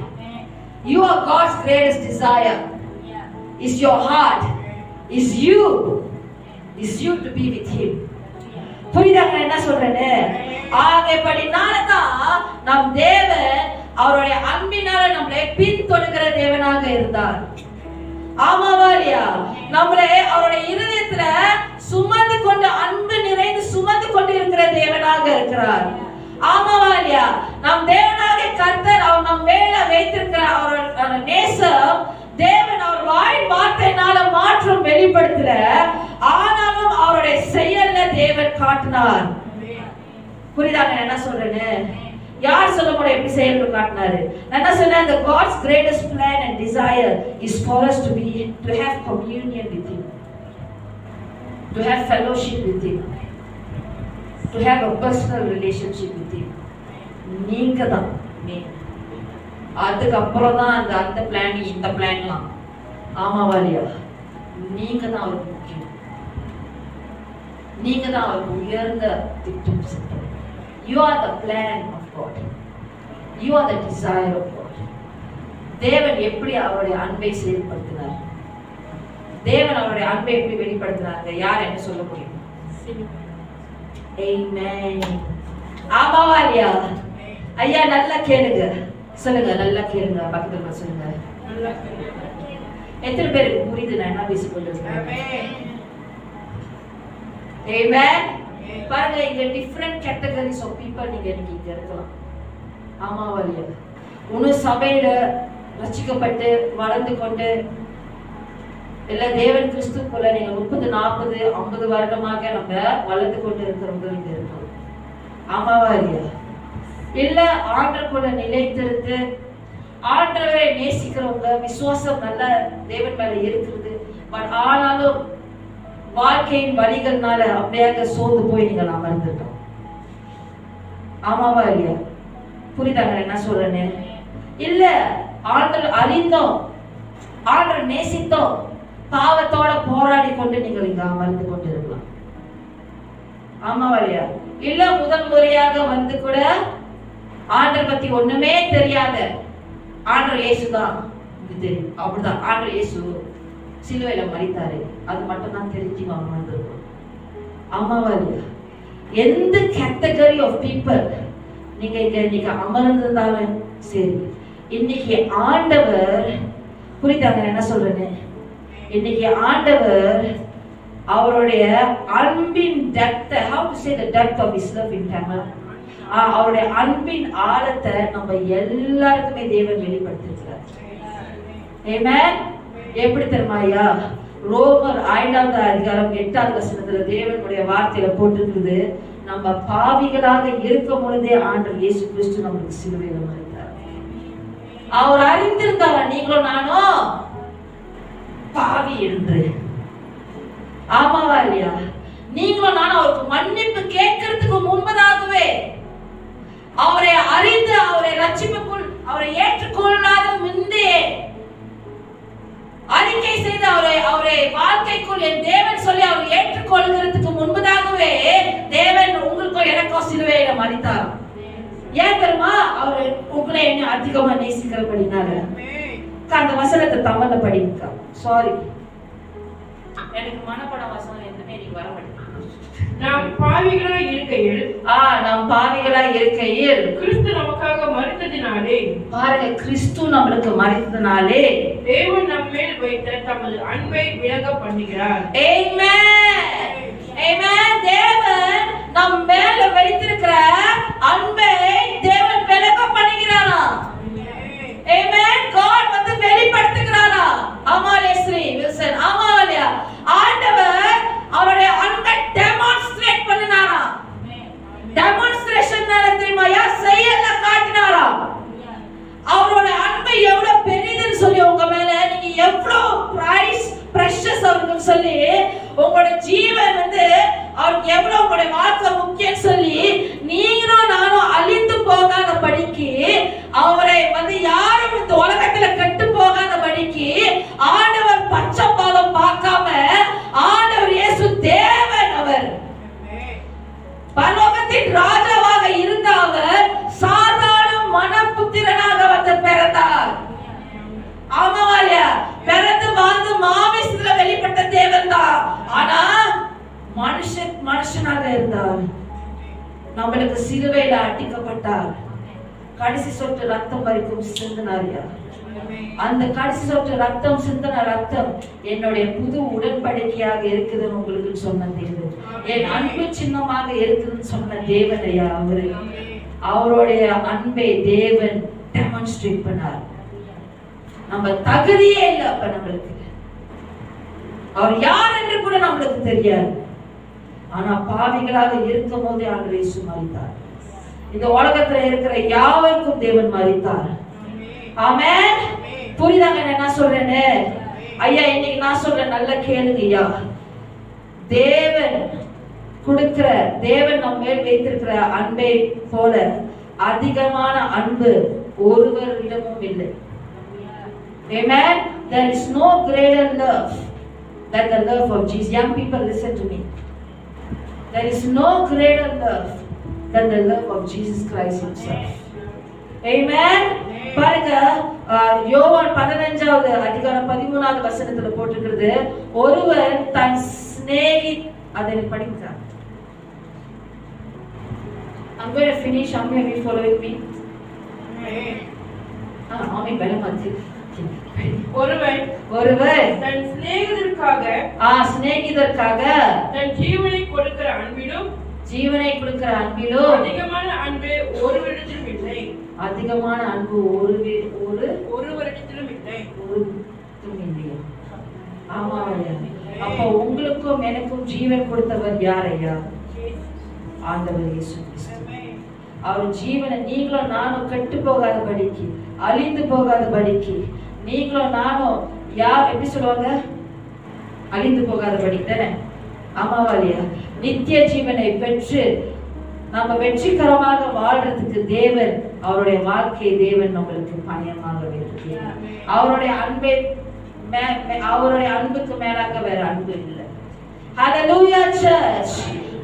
You are God's greatest desire. Is your heart. Is you. Is you to be with him. புரியுதா நான் என்ன சொல்றேன்னு? ஆகைப்படினாலதான் நம் தேவன் அவருடைய அன்பினால நம்மளை பின்தொடர்கிற தேவனாக இருந்தார். ஆமாவா இல்லையா? நம்மளை அவருடைய இருதயத்துல சுமந்து கொண்டு அன்பு நிறைந்து சுமந்து கொண்டு இருக்கிற தேவனாக இருக்கிறார். ஆமாவா இல்லையா? நம் தேவனாக கர்த்தர் அவர் நம் மேல வைத்திருக்கிற அவரோட நேசம் தேவன் அவர் வாய் வார்த்தையினால மாற்றம் வெளிப்படுத்தல, ஆனாலும் அவருடைய செயல்ல தேவன் காட்டினார். புரியுதா நான் என்ன சொல்றேன்னு? யார் சொல்ல முடியும் எப்படி செயல் காட்டினாரு? நான் என்ன சொன்னேன்? the God's greatest plan and desire is for us to have communion with him, to have fellowship with him, to have a personal relationship with him. நீங்க தான் அதுக்கு அப்புறம் தான் அந்த பிளான் இந்த பிளான்லாம். ஆமாவா இல்லையா? நீங்க தான் அவருக்கு முக்கியம். நீங்க தான் அவருக்கு உயர்ந்த திட்டம் சித்தம். You are the plan of God. You are the desire of God. தேவன் எப்படி அவருடைய அன்பை செயல்படுத்தினார்? தேவன் அவருடைய அன்பை எப்படி வெளிப்படுத்தினாங்க? யார் என்ன சொல்ல முடியும்? Amen. ஆமாவா இல்லையா? ஐயா நல்லா கேளுங்க, சொல்லுங்க, நல்லா கேளுங்க, பக்கத்துல சொல்லுங்க. எத்தனை பேருக்கு புரியுது நான் என்ன பேசிக்கொண்டிருக்கேன்? Amen. பாருங்க, இங்க டிஃபரண்ட் கேட்டகரிஸ் ஆஃப் பீப்பிள் நீங்க இங்க இருக்கலாம். ஆமாவா இல்லையா? ஒன்னு சபையில ரட்சிக்கப்பட்டு வளர்ந்து கொண்டு இல்ல தேவன் கிறிஸ்துக்குள்ள நீங்க 30, 40, 50 வருடமாக நம்ம வளர்ந்து கொண்டு இருக்கிறவங்க இங்க இருக்கோம். ஆமாவா இல்லையா? இல்ல ஆண்டவருக்குள்ள நிலைத்திருந்து ஆண்டவரை நேசிக்கிறவங்க, விசுவாசம் நல்ல தேவன் மேல இருக்கிறது, பட் ஆனாலும் வாழ்க்கையின் வழிகள்னால அப்படியாக சோர்ந்து போய் நீங்க அமர்ந்துட்டோம். ஆமாவா இல்லையா? புரியுதாங்க என்ன சொல்றேன்னு? இல்ல ஆண்டவர் அறிந்தோம், ஆண்டவர் நேசித்தோம், பாவத்தோட போராடி கொண்டு நீங்கள் இங்க அமர்ந்து கொண்டு இருக்கலாம். ஆமாவா இல்லையா? இல்ல முதல் முறையாக வந்து கூட ஆண்டவர் பத்தி ஒண்ணுமே தெரியாத, ஆண்டவர் இயேசுதான் தெரியும், அப்படிதான் ஆண்டவர் இயேசு சிலுவையில மரித்தாரு, அது மட்டும் தான் தெரிஞ்சு அவங்க வந்திருக்கோம். ஆமாவா இல்லையா? எந்த கேட்டகரி ஆஃப் பீப்புள் நீங்க இங்க இன்னைக்கு அமர்ந்திருந்தாலும் சரி, இன்னைக்கு ஆண்டவர் புரியுதாங்க என்ன சொல்றேன்னு? இன்னைக்கு ஆண்டவர் அவருடைய அன்பின் depth, how to say the depth of his love in Tamil, அவருடைய அன்பின் ஆழத்தை நம்ம எல்லாருக்குமே தேவன் வெளிப்படுத்திருக்கிறார். ஆமென். எப்படி தெரியுமாயா? ரோமர் 5ஆம் அதிகாரம் 8ஆம் வசனத்துல தேவனுடைய வார்த்தையில போட்டிருக்குது, நம்ம பாவிகளாக இருக்கும் பொழுதே ஆண்டவர் இயேசு கிறிஸ்து நமக்கு சிலுவையில மரித்தார். அவர் அறிந்திருந்தாரா நீங்களும் நானும் பாவி என்று? ஆமாவா இல்லையா? நீங்களும் நானும் அவருக்கு மன்னிப்பு கேட்கறதுக்கு முன்பதாகவே, அவரை அறிந்து அவரை ரட்சிப்புக்குள் அவரை ஏற்றுக்கொள்ளாத முன்பே அறிக்கை செய்து அவரை வாழ்க்கைக்குள் என் தேவன் சொல்லி அவரை ஏற்றுக்கொள்கிறதுக்கு முன்பதாகவே தேவன் உங்களுக்கும் எனக்கும் சிலுவையில மரித்தார். ஏன் தெரியுமா? அவர் உங்களை என்ன அதிகமா நேசிக்கிறபடினால. அந்த வசனத்தை தமிழ்ல படிங்க. சாரி, எனக்கு மனப்பட வசனம் எதுவுமே நீங்க வர மாட்டேங்குது. நாம் பாவிகளாய் இருக்கையில் கிறிஸ்து நமக்காக மரித்ததினாலே, பாருங்க, கிறிஸ்து நம்மளுக்கு மரித்ததினாலே தேவன் நம்மேல் வைத்த தமது அன்பை விளங்க பண்ணுகிறார். ஆமென். ஆமென். தேவன் நம் மேல வைத்திருக்கிற அன்பை தேவன் விளங்க பண்ணுகிறாரா? ஆமென். God வந்து வெளிப்படுத்துகிறாரா? ஆமாலே ஸ்ரீ வில்சன், ஆமாலையா? ஆண்டவர் அவருடைய அன்பை டெமான்ஸ்ட்ரேட் பண்ணினாரா? டெமான்ஸ்ட்ரேஷன் தெரியுமாயா? செயல்ல காட்டினாரா? அவரோட அன்பை எவ்வளவு பெரியதுன்னு சொல்லி உங்க மேல நீங்க எவ்வளவு பிரஷஸ் அவருக்கு சொல்லி உங்களோட ஜீவன் வந்து அவருக்கு எவ்வளவு உங்களுடைய வாழ்க்கை முக்கியம் சொல்லி நீங்களும் நானும் அழிந்து போகாத படிக்கு, அவரை வந்து யாரும் இந்த உலகத்துல கெட்டு போகாத படிக்கு ஆண்டவர் பச்சை பாதம் பார்க்காம ஆண்டவர் இயேசு தேவன், அவர் பரலோகத்தின் ராஜாவாக இருந்த அவர் சாதாரண மனப்புத்திரனாக வந்து பிறந்தார். ஆமாவாலியா? பிறந்து வாழ்ந்து மாமிசத்துல வெளிப்பட்ட தேவன் தான். ஆனா மனுஷனாக இருந்தார். நம்மளுக்கு சிலுவையில அடிக்கப்பட்டார். கடைசி சொட்டு ரத்தம் வரைக்கும் சிந்தினாரியா? அந்த கடைசி சொட்டு ரத்தம் சிந்தின ரத்தம் என்னுடைய புது உடன்படிக்கையாக இருக்குதுன்னு உங்களுக்கு சொன்ன தேவன், என் அன்பு சின்னமாக இருக்குதுன்னு சொன்ன தேவனையா அவரு. அவருடைய அன்பை தேவன் டெமான்ஸ்ட்ரேட் பண்ணார். நம்ம தகுதியே இல்லை அப்ப நம்மளுக்கு. அவர் யார் என்று கூட நம்மளுக்கு தெரியாது. ஆனா பாவிகளாக இருக்கும் போதே ஆண்டவர் இயேசு மரித்தார். இந்த உலகத்துல இருக்கிற யாவருக்கும் தேவன் மரித்தார். ஆமென். புரியுதாங்க என்ன சொல்றேன்னு? ஐயா, இன்னைக்கு நான் சொல்றேன், நல்ல கேளுங்க ஐயா. தேவன் கொடுக்கிற, தேவன் நம்ம மேல் வைத்திருக்கிற அன்பை போல அதிகமான அன்பு ஒருவரிடமும் இல்லை. Amen. There is no greater love than the love of Jesus. Young people, listen to me. There is no greater love than the love of Jesus Christ himself. Amen. பாருங்க, யோவான் 15வது அதிகாரம் 13வது வசனத்துல போட்டிருக்கிறது, ஒருவர் தன் சிநேகி, அதை படிங்க. I'm going to finish. I'm going to be following me. ஆமென். பலமாச்சு. ஒருவர் தன் சிநேகிதருக்காக தன் ஜீவனை கொடுக்கிற அன்பிலும் அதிகமான அன்பு ஒருவரிடத்திலும் இல்லை. அதிகமான அன்பு ஒருவரிடத்திலும் இல்லை. ஆமா ஐயா. அப்ப உங்களுக்கும் எனக்கும் ஜீவன் கொடுத்தவர் யார் ஐயா? ஆண்டவர் இயேசு கிறிஸ்து. அவர் ஜீவனை நீங்களும் நானும் கெட்டு போகாதபடிக்கு, அழிந்து போகாதபடிக்கு, நீங்களும் நானும் யார் எப்படி சொல்லுவாங்க? அழிந்து போகாதபடி தானே? ஆமாவா இல்லையா? நித்திய ஜீவனை பெற்று நம்ம வெற்றிகரமாக வாழ்றதுக்கு தேவன் அவருடைய வாழ்க்கையை தேவன் நம்மளுக்கு பணியமாக வைத்திருக்கிறார். அவருடைய அன்புக்கு மேலாக வேற அன்பு இல்லை. ஹalleluya church.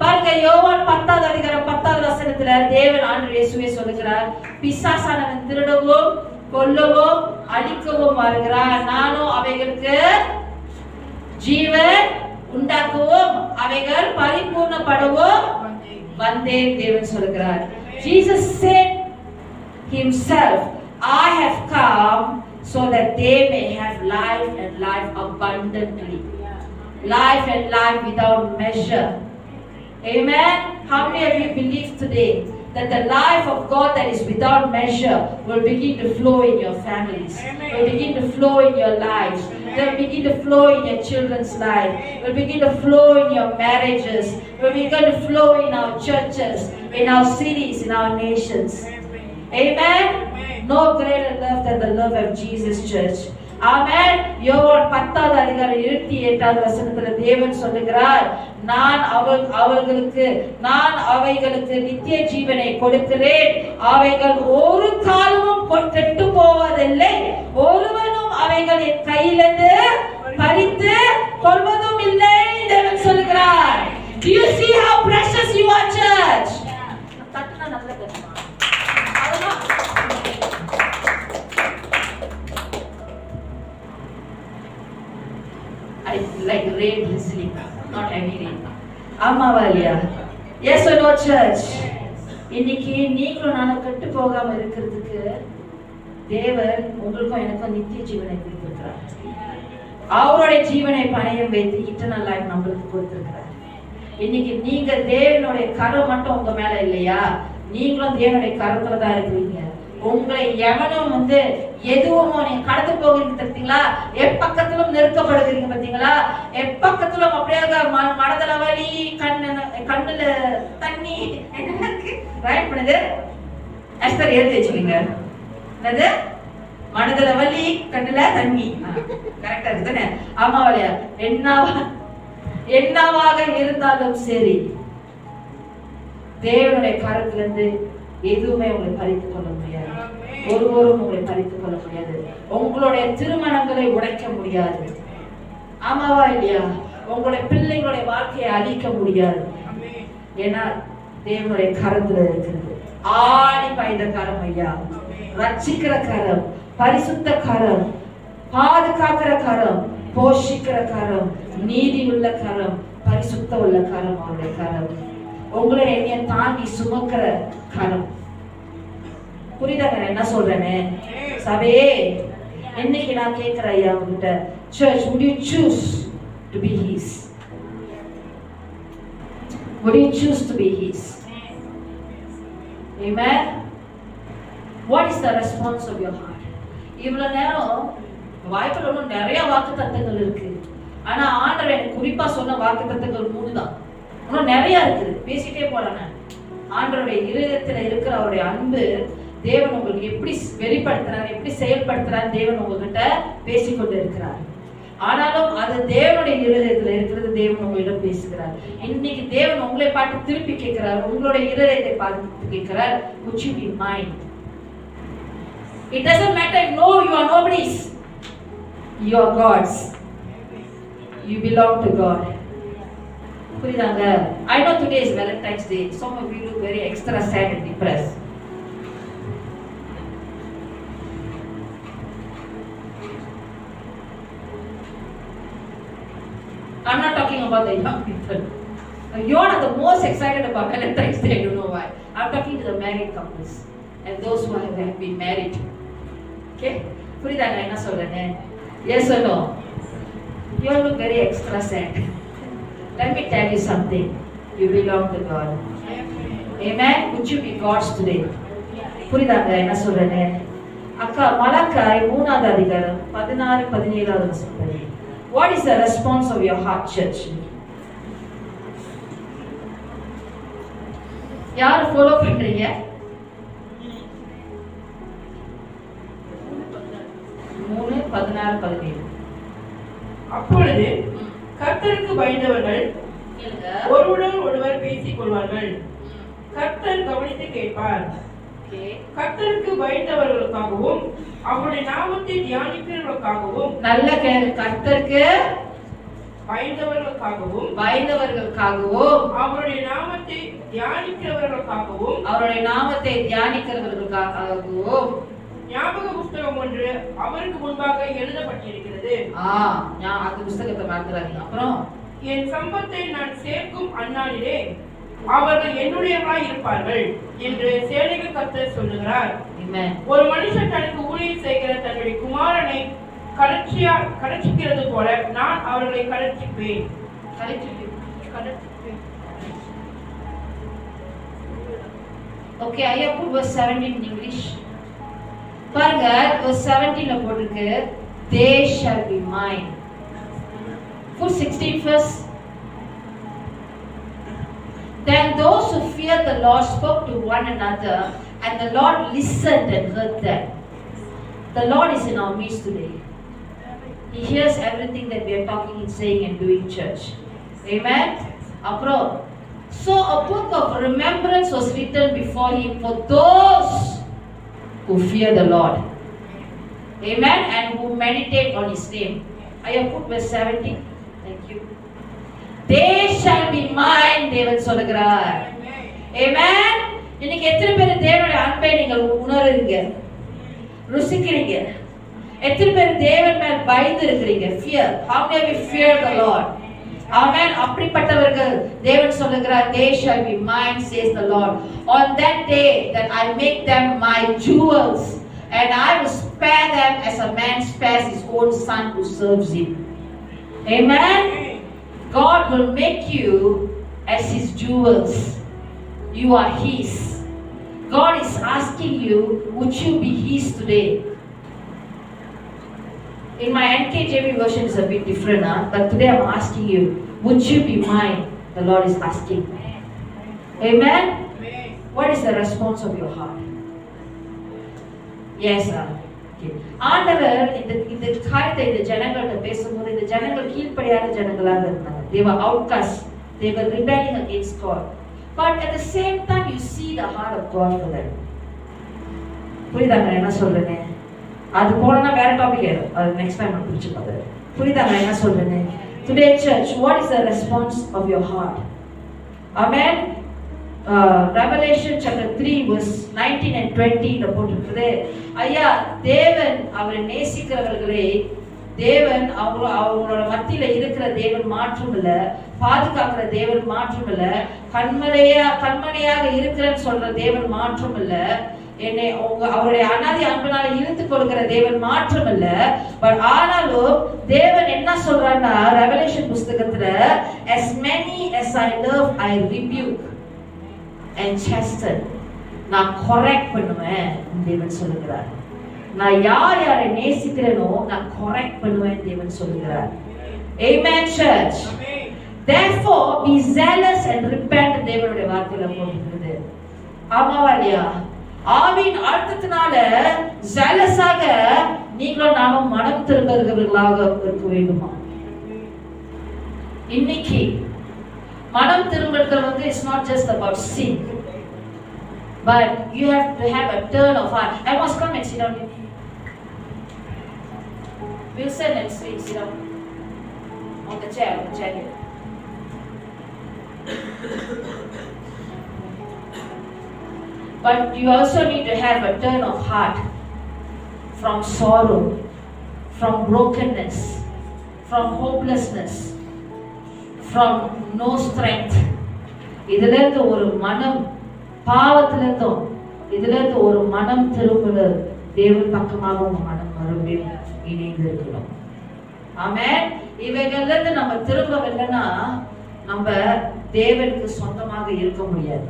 பாருங்க, யோவான் 10வது அதிகாரம் 10வது வசனத்துல தேவன் ஆண்டவர் இயேசுவே சொல்லுகிறார், பிசாசானவன் திருடவும் கொல்லவும் அழிக்கவும் வருகிறார், நானும் அவைகளுக்கு ஜீவன் உண்டாக்கவும் அவைகள் பரிபூர்ணப்படவும் வந்தேன் தேவன் சொல்கிறார். Jesus said himself, I have come so that they may have life and life abundantly. Life and life without measure. Amen. How many of you believe today that the life of God that is without measure will begin to flow in your families, will begin to flow in your lives, will begin to flow in your children's life, will begin to flow in your marriages, will begin to flow in our churches, in our cities, in our nations. Amen. No greater love than the love of Jesus, church. ஆமென். யோவான் 10வது அதிகாரம் 28வது வசனத்துல தேவன் சொல்லுகிறார், நான் அவைகளுக்கு நித்திய ஜீவனை கொடுக்கிறேன், அவைகள் ஒரு காலமும் கெட்டு போவதில்லை, ஒருவனும் அவைகள் என் கையிலிருந்து பறித்து கொள்வதும் இல்லை தேவன் சொல்லுகிறார். Do you see how precious you are, church? தட்டுனா நல்ல தட்டுமா. I like rain drizzling, not heavy rain. ஆமாவா இல்லையா? Yes or no, church? இன்னைக்கு நீங்களும் நானும் கெட்டு போகாம இருக்கிறதுக்கு தேவன் உங்களுக்கும் எனக்கும் நித்திய ஜீவனை கொடுத்திருக்கிறார். அவருடைய ஜீவனை பணயம் வைத்து இட்டர்னல் லைஃப் நம்மளுக்கு கொடுத்திருக்கிறார். இன்னைக்கு நீங்க தேவனுடைய கரம் மட்டும் உங்க மேல இல்லையா? நீங்களும் தேவனுடைய கரத்துல தான் இருக்கிறீங்க. உங்களை எவனும் எதுவும் நீங்க கடந்து போகிறீங்க பார்த்தீங்களா? எப்பக்கத்திலும் நெருக்கப்படுகிறீங்க பார்த்தீங்களா? எப்பக்கத்திலும் அப்படியே மனதள வலி, கண்ணுல தண்ணி ரைட் பண்ணுது. எஸ்தர் எழுதி வச்சுக்கீங்க. என்னது? மனதள வலி, கண்ணுல தண்ணி. கரெக்டா இருக்கு தானே? ஆமாவா? என்னவாக இருந்தாலும் சரி, தேவனுடைய கரத்திலிருந்து எதுவுமே உங்களை பறித்துக் கொள்ள முடியாது. ஒருவரும் உங்களை பறித்துக் கொள்ள முடியாது. உங்களுடைய திருமணங்களை உடைக்க முடியாது. ஆமாவா இல்லையா? உங்களுடைய பிள்ளைங்களுடைய வாழ்க்கையை அழிக்க முடியாது. ஏன்னா தேவனுடைய கரத்துல இருக்கிறது. ஆடி பாய்ந்த கரம் ஐயா, ரட்சிக்கிற கரம், பரிசுத்த கரம், பாதுகாக்கிற கரம், போஷிக்கிற கரம், நீதி உள்ள கரம், பரிசுத்த உள்ள கரம் அவருடைய கரம். உங்களை என்னைய தாங்கி சுமக்கிற கரம். புரியுதாங்க என்ன சொல்றேன்னு? சபையே, இன்னைக்கு நான் கேட்கிறேன் ஐயா உங்ககிட்ட, church, would you choose to be his? Would you choose to be his? Amen. What is the response of your heart? இவ்வளவு நேரம் வாய்ப்புல ஒன்றும் நிறைய வாக்குத்தத்தங்கள் இருக்கு. ஆனா ஆண்டவர் எனக்கு குறிப்பா சொன்ன வாக்குத்தத்தங்கள் 3 தான். இன்னும் நிறைய இருக்குது, பேசிட்டே போறாங்க. ஆண்டவருடைய இருதயத்துல இருக்கிற அவருடைய அன்பு தேவன் உங்களுக்கு எப்படி வெளிப்படுத்துறாரு, எப்படி செயல்படுத்துறாரு தேவன் உங்ககிட்ட பேசிக்கொண்டு இருக்கிறார். ஆனாலும் அது தேவனுடைய இருதயத்துல இருக்கிறது. தேவன் உங்களிடம் பேசுகிறார். இன்னைக்கு தேவன் உங்களை பார்த்து திருப்பி கேட்கிறார், உங்களுடைய இருதயத்தை பார்த்து கேட்கிறார், would you be mine? It doesn't matter. No, you are nobody's. You are God's. You belong to God. புரியுதாங்க? I know today is Valentine's Day. Some of you look very extra sad and depressed. I'm not talking about the young people. You are the most excited about Valentine's Day. I don't know why. I'm talking to the married couples and those who have been married. Okay? புரியுதாங்க என்ன சொல்றேன்னு? Yes or no? You all look very extra sad. Let me tell you something. You belong to God. Amen. Would you be God's today? புரியுதாங்க என்ன சொல்றேன்னு? அக்கா மலாக்காய் 3வது அதிகாரம் 16 17வது வசனம். What is the response of your heart, church? யார் follow பண்றீங்க? 3 16 17. அப்பொழுது கர்த்தருக்கு பயந்தவர்கள் ஒருவருடன் ஒருவர் பேசிக் கொள்வார்கள். கர்த்தர் கவனித்து கேட்பார். கர்த்தருக்கு பயந்தவர்களுக்காகவும் அவருடைய நாமத்தை தியானிக்கிறவர்களுக்காகவும், நல்ல கர்த்தருக்கு பயந்தவர்களுக்காகவும் அவருடைய நாமத்தை தியானிக்கிறவர்களுக்காகவும் ஞாபக புத்தகம் ஒன்று அவருக்கு முன்பாக எழுதப்பட்டிருக்கிறது. அந்த புத்தகத்தை பார்க்கிறாங்க. அப்புறம் என் சம்பத்தை நான் சேர்க்கும் அந்நாளிலே அவர்கள் என்னுடையவராய் இருப்பார்கள் என்று சேனைகள் கர்த்தர் சொல்லுகிறார். ஒரு மனுஷன் தனக்கு ஊழியம் செய்கிற தன்னுடைய குமாரனை கடற்சிக்கிறது போல நான் அவர்களை கடற்சிப்பேன். Okay, I put verse 17 in English. பாருங்க, verse 17ல போட்டுருக்கு, they shall be mine. Put 16 first. Then those who feared the Lord spoke to one another, and the Lord listened and heard them. The Lord is in our midst today. He hears everything that we are talking and saying and doing, church. Amen. Apro. So a book of remembrance was written before him for those who fear the Lord. Amen. And who meditate on his name. I have put verse 17. Thank you. They shall be mine, தேவன் சொல்கிறார். Amen. இன்னைக்கு எத்தனை பேர் தேவனுடைய அன்பை நீங்கள் உணர்றீங்க, ருசிக்கிறீங்க? எத்தனை பேர் தேவன் மேல் பயந்து இருக்கிறீங்க? Fear. How many of you fear the Lord? Amen. அப்படிப்பட்டவர்கள் தேவன் சொல்லுகிறார், they shall be mine, says the Lord. On that day that I make them my jewels, and I will spare them as a man spares his own son who serves him. Amen. God will make you as his jewels. You are his. God is asking you, would you be his today? In my NKJV version is a bit different, but today I'm asking you, would you be mine? The Lord is asking. Amen? What is the response of your heart? Yes, sir. ஆண்டவர் இந்த காரியத்தை இந்த ஜனங்கள்ட்ட பேசும்போது இந்த ஜனங்கள் கீழ்ப்படியாத ஜனங்களாக இருந்தாங்க. They were outcasts. They were rebelling against God. But at the same time you see the heart of God for them. புரியுதாங்க என்ன சொல்றேன்னு? அது போலனா வேற டாபிக் ஏறும். அது நெக்ஸ்ட் டைம் நான் பிடிச்சு பார்க்கறேன். புரியுதாங்க என்ன சொல்றேன்னு? Today church, what is the response of your heart? Amen. Revelation chapter 3 verse 19 and 20 ல போட்டுருக்குது. ஐயா, தேவன் அவரை நேசிக்கிறவர்களே, தேவன் அவங்களோட மத்தியில இருக்கிற தேவன் மாற்றம் இல்ல, பாதுகாக்கிற தேவன் மாற்றம் இல்ல, கண்மணியாக இருக்கிறேன்னு சொல்ற தேவன் மாற்றம் இல்ல, என்னை அவருடைய அனாதி அன்பினால இழுத்து கொடுக்கிற தேவன் மாற்றம் இல்ல. பட் ஆனாலும் தேவன் என்ன சொல்றாருன்னா, ரெவலேஷன் புத்தகத்துல, as many as I love I rebuke and chasten. நான் கரெக்ட் பண்ணுவேன் தேவன் சொல்லுகிறார். நான் யாரை நேசிக்கிறேனோ நான் கரெக்ட் பண்ணுவேன் தேவன் சொல்லுகிறார். Amen church. Therefore be zealous and repent, தேவனுடைய வார்த்தையில போட்டுருக்குது. ஆமாவா இல்லையா? ஆவியின் அர்த்தத்தினால zealous-ஆக நீங்களும் நாமும் மனம் திரும்புகிறவர்களாக இருக்க வேண்டுமா? இன்னைக்கு மனம் திரும்புறது வந்து it's not just about sin, but you have to have a turn of heart. I must come and sit down here. Wilson and sit down on the chair here. But you also need to have a turn of heart from sorrow, from brokenness, from hopelessness, from no strength. இதுல இருந்து ஒரு மனம் பாவத்திலிருந்தும் இதுல இருந்து ஒரு மனம் திரும்புல தேவன் பக்கமாக உங்க மனம் மறுபடியும் இணைந்து இருக்கணும். ஆமென். இவைகள்ல இருந்து நம்ம திரும்பவில்லைன்னா நம்ம தேவனுக்கு சொந்தமாக இருக்க முடியாது.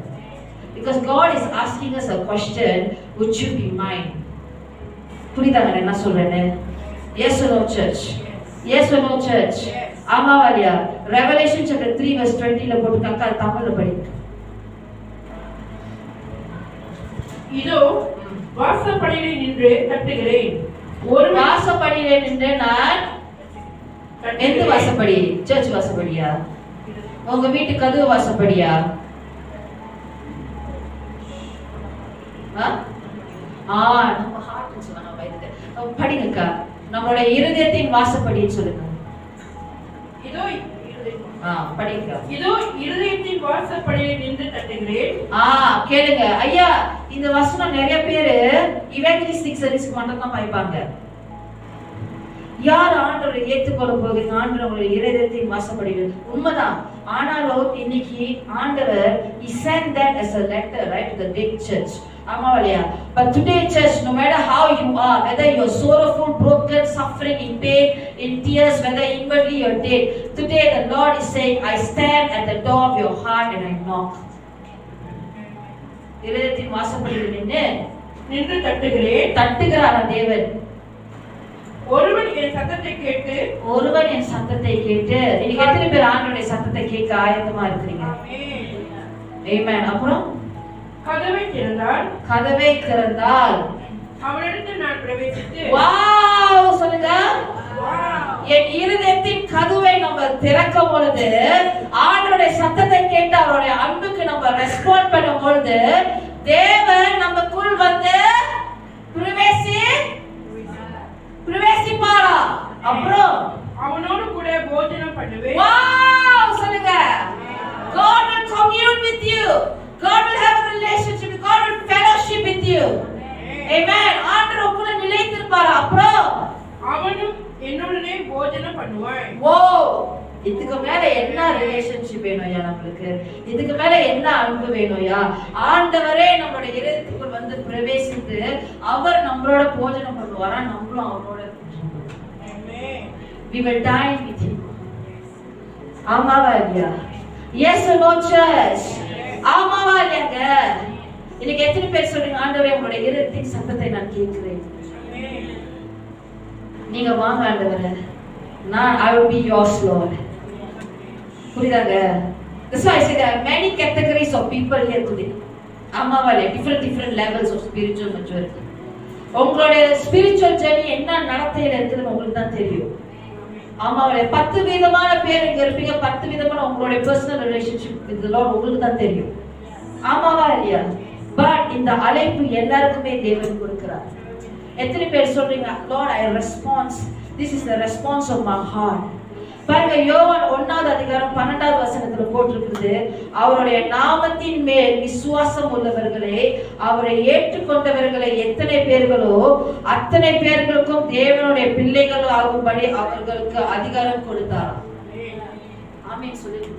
Because God is asking us a question, would you be mine? புரியுதாங்க என்ன சொல்றேன்னு? Yes or no church? Yes or no church? ஆமாவாலியா? Revelation chapter 3 verse 20 ல போட்டுருக்காங்க, அது தமிழ்ல படிங்க. இதோ வாசப்படியிலே நின்று தட்டுகிறேன். ஒரு வாசப்படியிலே நின்று நான் எந்த வாசப்படி? சர்ச் வாசப்படியா? உங்க வீட்டு கதவு வாசப்படியா? நம்ம ஹார்ட்னு சொன்னா பயந்துட்டேன். படிங்கக்கா, நம்மளோட இருதயத்தின் வாசப்படின்னு சொல்லுங்க. இதோ படிங்க. இதோ இருதயத்தின் வாசப்படியிலே நின்று தட்டுகிறேன். கேளுங்க ஐயா, இந்த வசனம் நிறைய பேரு இவாஞ்சலிஸ்டிக் சர்வீஸ்க்கு மட்டும் தான் பாய்ப்பாங்க. யார் ஆண்டவரை ஏற்றுக்கொள்ள போகிறீங்க? ஆண்டவர் உங்களுடைய இருதயத்தையும் வாசப்படுகிறது உண்மைதான். ஆனாலும் இன்னைக்கு ஆண்டவர் he sent that as a letter, right, to the big church. ஆமா இல்லையா? But today church, no matter how you are, whether you are sorrowful, broken, suffering, in pain, in tears, whether inwardly you're dead, today the Lord is saying, I stand at the door of your heart and I knock. இருதயத்தின் வாசப்படுகிறது நின்று தட்டுகிறேன். தட்டுகிறாரா தேவன்? ஒருவன் என் சத்தத்தை கேட்டு இன்னைக்கு எத்தனை பேர் ஆண்டவருடைய சத்தத்தை கேட்க ஆயத்தமா இருக்கிறீங்க? ஆமென். அப்புறம் கதவை திறந்தால் அவனிடத்தில் நான் பிரவேசித்து வாவ் சொல்லுங்க. என் இருதயத்தின் கதவை நம்ம திறக்கும் பொழுது, ஆண்டவருடைய சத்தத்தை கேட்டு அவருடைய அன்புக்கு நம்ம ரெஸ்பாண்ட் பண்ணும் பொழுது, தேவன் நமக்குள் வந்து பிரவேசிப்பாரா? அப்புறம் அவனோடு கூட போஜனம் பண்ணுவேன். வாவ் சொல்லுங்க. God will commune with you. God will have a relationship. God will fellowship with you. Amen. ஆண்டவர் உங்களை நிலைத்திருப்பாரா? அப்புறம் அவனும் என்னுடனே போஜனம் பண்ணுவான். ஓ, இதுக்கு மேல என்ன ரிலேஷன்ஷிப் வேணும்யா நமக்கு? இதுக்கு மேல என்ன அன்பு வேணும்யா? ஆண்டவரே நம்மளுடைய இதயத்துக்குள் வந்து பிரவேசித்து அவர் நம்மளோட போஜனம் பண்ணுவாரா? நம்மளும் அவரோட. We will dine with him. ஆமாவா இல்லையா? Yes or no church? ஆமாவா இல்லையாங்க? இன்னைக்கு எத்தனை பேர் சொல்றீங்க, ஆண்டவரே உங்களுடைய இதயத்தின் சத்தத்தை நான் கேட்கிறேன். நீங்க வாங்க ஆண்டவரே, நான் I will be yours Lord. புரியுதாங்க? That's why I say there are many categories of people here today. ஆமாவா இல்லையா? different levels of spiritual maturity. உங்களுடைய spiritual journey என்ன நடத்தையில இருக்குதுன்னு உங்களுக்கு தான் தெரியும். ஆமாவா? 10 விதமான பேர் இங்க இருப்பீங்க, 10 விதமான உங்களுடைய personal relationship with the Lord உங்களுக்கு தான் தெரியும். ஆமாவா இல்லையா? பட் இந்த அழைப்பு எல்லாருக்குமே தேவன் கொடுக்கிறார். எத்தனை பேர் சொல்றீங்க, Lord I response, this is the response of my heart. பாருங்க, யோவான் 1வது அதிகாரம் 12வது வசனத்துல போட்டிருக்குது, அவருடைய நாமத்தின் மேல் விசுவாசம் உள்ளவர்களே, அவரை ஏற்றுக்கொண்டவர்களை எத்தனை பேர்களோ அத்தனை பேர்களுக்கும் தேவனுடைய பிள்ளைகள் ஆகும்படி அவர்களுக்கு அதிகாரம் கொடுத்தாராம். ஆமென் சொல்லுங்க.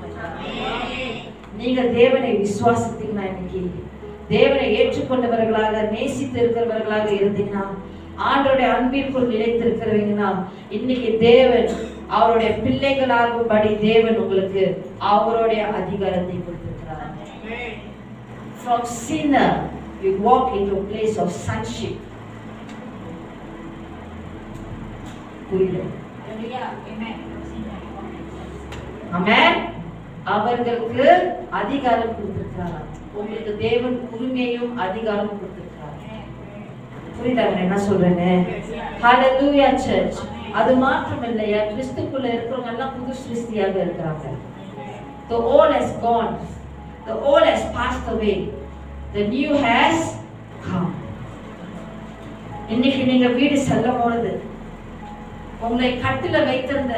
நீங்க தேவனை விசுவாசித்தீங்கன்னா, இன்னைக்கு தேவனை ஏற்றுக்கொண்டவர்களாக நேசித்து இருக்கிறவர்களாக இருந்தீங்கன்னா, ஆண்டவருடைய அன்பிற்குள் நிலைத்திருக்கிறவங்கன்னா, இன்னைக்கு தேவன் அவருடைய பிள்ளைகளாகும்படி தேவன் உங்களுக்கு அவருடைய அதிகாரத்தை கொடுத்திருக்கிறார். From sinner you walk into a place of sonship. புரியுது? ஆமென். அவர்களுக்கு அதிகாரம் கொடுத்திருக்கிறார். உங்களுக்கு தேவன் உரிமையும் அதிகாரம் கொடுத்திருக்கிறார். புரியுதாங்க என்ன சொல்றேன்னு? ஹalleluya church. அது மாத்திரம் இல்லையா, கிறிஸ்துக்குள்ள இருக்கிறவங்க எல்லாம் புது சிருஷ்டியாக இருக்கிறாங்க. The old has gone, the old has passed away, the new has come. இன்னைக்கு நீங்க வீடு செல்லும் பொழுது உங்களை கட்டில வைத்திருந்த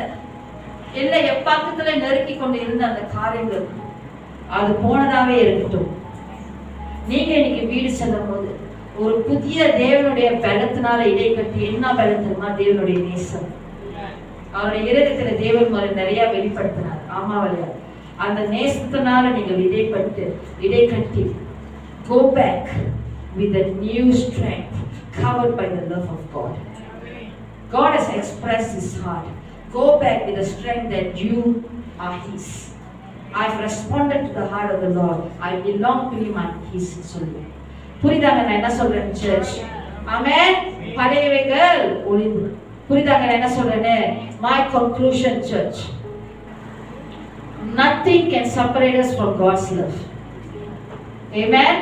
இல்ல எப்பாக்கத்துல நெருக்கி கொண்டு இருந்த அந்த காரியங்கள் அது போனதாவே இருக்கட்டும். நீங்க இன்னைக்கு வீடு செல்லும் போது ஒரு புதிய தேவனுடைய பலத்தினால இடை கட்டி, என்ன பலம் தெரியுமா? தேவனுடைய நேசம். அவருடைய இருதயத்துல தேவன் மாதிரி நிறைய வெளிப்படுத்தினார். ஆமாவல்லையா? அந்த நேசத்தினால நீங்கள் இடை கட்டி go back with a new strength, covered by the love of God. God has expressed his heart. Go back with the strength that you are his. I've responded to the heart of the Lord. I belong to him and his சொல்லுவேன். புரியுதாங்க நான் என்ன சொல்றேன் search? ஆமென். பழையவைகள் ஒளிந்து. புரியுதாங்க நான் என்ன சொல்றேன்னு? My conclusion church, nothing can separate us from God's love. Amen.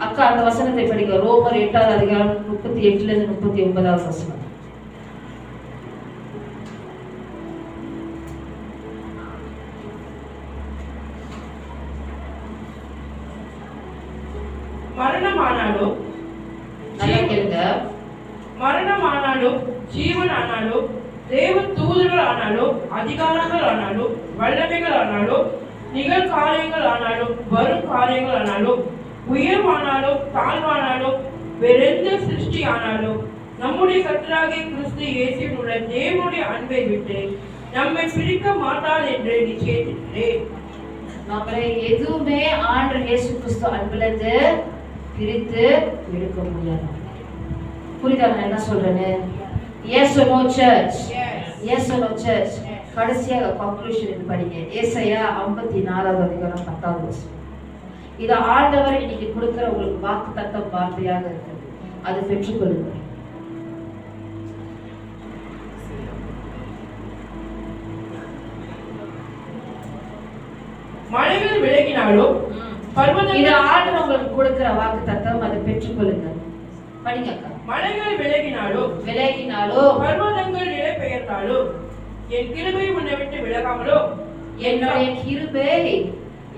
அக்கா அந்த வசனத்தை படிங்க. ரோமர் 8வது அதிகாரம் 38ல இருந்து 39வது வசனம். மரணமானாலும் ஜீவனானாலும் தேவ தூதர்கள் ஆனாலும் அதிகாரங்கள் ஆனாலும் வல்லமைகள் ஆனாலும் நிகழ்காரியங்கள் ஆனாலும் வரும் காரியங்கள் ஆனாலும் உயர்வானாலும் தாழ்வானாலும் வேறெந்த சிருஷ்டி ஆனாலும் நம்முடைய கர்த்தராகிய கிறிஸ்து இயேசுவில் உள்ள தேவனுடைய அன்பை விட்டு நம்மை பிரிக்க மாட்டார் என்று நிச்சயித்திருக்கிறேன். நம்மளை எதுவுமே ஆண்டவர் இயேசு கிறிஸ்து அன்பிலிருந்து பிரித்து எடுக்க முடியாது. புரியுதா நான் என்ன சொல்றேன்னு? Yes or no church? Yes or no church? கடைசியாக கன்க்ளூஷன் படிங்க. ஏசாயா 54வது அதிகாரம் 10வது வசனம். இது ஆண்டவர் இன்னைக்கு கொடுக்கிற உங்களுக்கு வாக்குத்தத்தம் வார்த்தையாக இருக்குது. அதை பெற்றுக்கொள்ளுங்கள். மலைகள் விலகினாலும் இது ஆண்டவர் உங்களுக்கு கொடுக்கிற வாக்குத்தத்தம், அதை பெற்றுக்கொள்ளுங்கள். படிங்க அக்கா. மலைகள் விலகினாலும் பர்வதங்கள் நிலை பெயர்ந்தாலும் என் கிருபை உன்னை விட்டு விலகாமலோ. என்னுடைய கிருபை,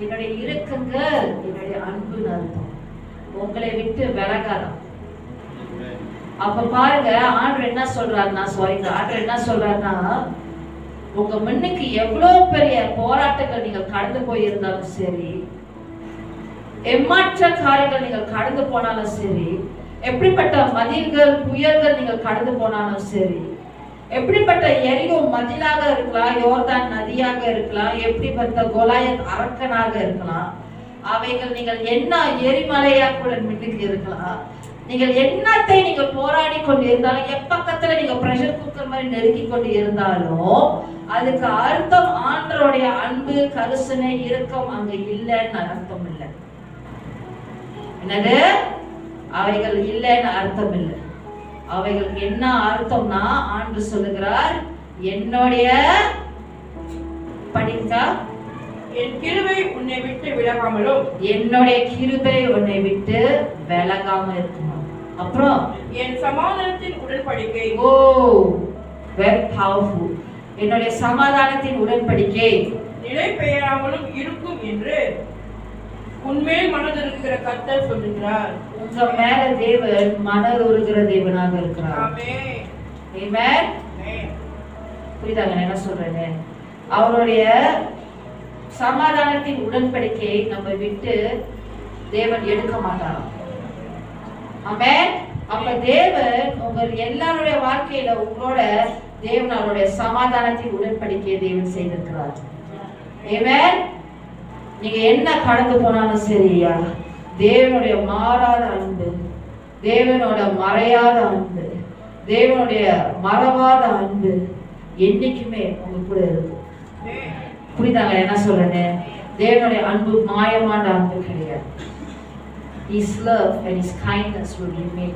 என்னுடைய இரக்கங்கள், என்னுடைய அன்பு அர்த்தம் உங்களை விட்டு விலகாதான். அப்ப பாருங்க ஆண்டவர் என்ன சொல்றாருன்னா, ஆண்டவர் என்ன சொல்றாருன்னா, உங்க முன்னுக்கு எவ்வளவு பெரிய போராட்டங்கள் நீங்கள் கடந்து போயிருந்தாலும் சரி, எம்மாற்ற காரியங்கள் நீங்கள் கடந்து போனாலும் சரி, எப்படிப்பட்ட மதில்கள் புயல்கள் நீங்கள் கடந்து போனாலும் சரி, எப்படிப்பட்ட எரியோ மதிலாக இருக்கலாம், யோர்தான் நதியாக இருக்கலாம், எப்படிப்பட்ட கோலாயத் அரக்கனாக இருக்கலாம், அவைகள் நீங்கள் என்ன எரிமலையாக கூட மின்னுக்கு இருக்கலாம், நீங்கள் என்னத்தை நீங்கள் போராடி கொண்டு இருந்தாலும், எப்பக்கத்துல நீங்க பிரஷர் குக்கர் மாதிரி நெருக்கி கொண்டு இருந்தாலும், அதுக்கு அர்த்தம் ஆண்டவருடைய அன்பு கருசனை இரக்கம் அங்க இல்லைன்னு அர்த்தம் இல்லை. என்னது? அவைகள் இல்லைன்னு அர்த்தம் இல்லை. அவைகளுக்கு என்ன அர்த்தம்னா, ஆண்டு சொல்லுகிறார், என்னுடைய படிக்கா என் கிருபை உன்னை விட்டு விலகாமலும், என்னுடைய கிருபை உன்னை விட்டு விலகாம இருக்கணும். அப்புறம் என் சமாதானத்தின் உடன்படிக்கை. ஓ வெரி பவர்ஃபுல். என்னுடைய சமாதானத்தின் உடன்படிக்கை நிலை பெயராமலும் இருக்கும் என்று உன்மேல் மனதுருகிற கர்த்தர் சொல்லுகிறார். உங்க மேல தேவன் மனதுருகிற தேவனாக இருக்கிறார். ஆமென். ஆமென். புரியுதாங்க என்ன சொல்றேன்னு? அவருடைய சமாதானத்தின் உடன்படிக்கையை நம்ம விட்டு தேவன் எடுக்க மாட்டாராம். ஆமென். அப்ப தேவன் உங்க எல்லாருடைய வாழ்க்கையில உங்களோட தேவன் அவருடைய சமாதானத்தின் உடன்படிக்கையை தேவன் செய்திருக்கிறார். ஆமென். நீங்க என்ன கடந்து போனாலும் சரியா, தேவனுடைய மாறாத அன்பு, தேவனோட மறையாத அன்பு, தேவனுடைய மறவாத அன்பு என்னைக்குமே உங்க கூட இருக்கும். புரியுதாங்க என்ன சொல்றேன்னு? தேவனுடைய அன்பு மாயமான அன்பு கிடையாது. His love and His kindness will remain.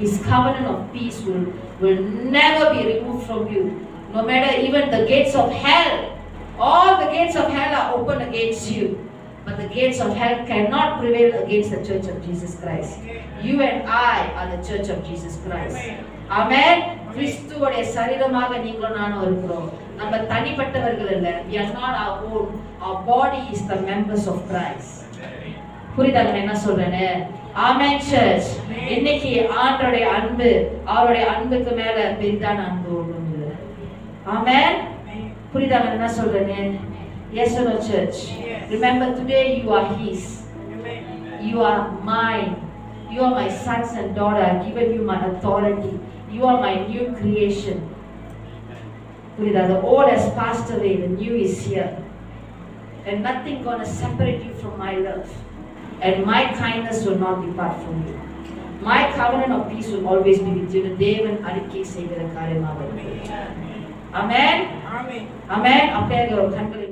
His covenant of peace will never be removed from you. No matter even the gates of hell, all the gates of hell are open against you, but the gates of hell cannot prevail against the church of Jesus Christ. You and I are the church of Jesus Christ. Amen. கிறிஸ்துவோட சரீரமாக நீங்களும் நானும் இருக்கிறோம். நம்ம தனிப்பட்டவர்கள் இல்ல. We are not our own. Our body is the members of Christ. புரியுதாங்க என்ன சொல்றேன்னு? ஆமென் search. இன்னைக்கு ஆண்டவருடைய அன்பு, அவருடைய அன்புக்கு மேல பெரிதான அன்பு ஒன்றும் இல்லை. ஆமென். புரியுதாங்க என்ன சொல்றேன்னு? Yes or no church? Remember today you are His. You are mine. You are my sons and daughter. I've given you my authority. You are my new creation. The old has passed away, the new is here. And nothing gonna separate you from my love. And my kindness will not depart from you. My covenant of peace will always be with you. தேவன் அறிக்கை செய்கிற காரியமாக. Amen. Amen. Amen. அப்படியே ஒரு கண்களை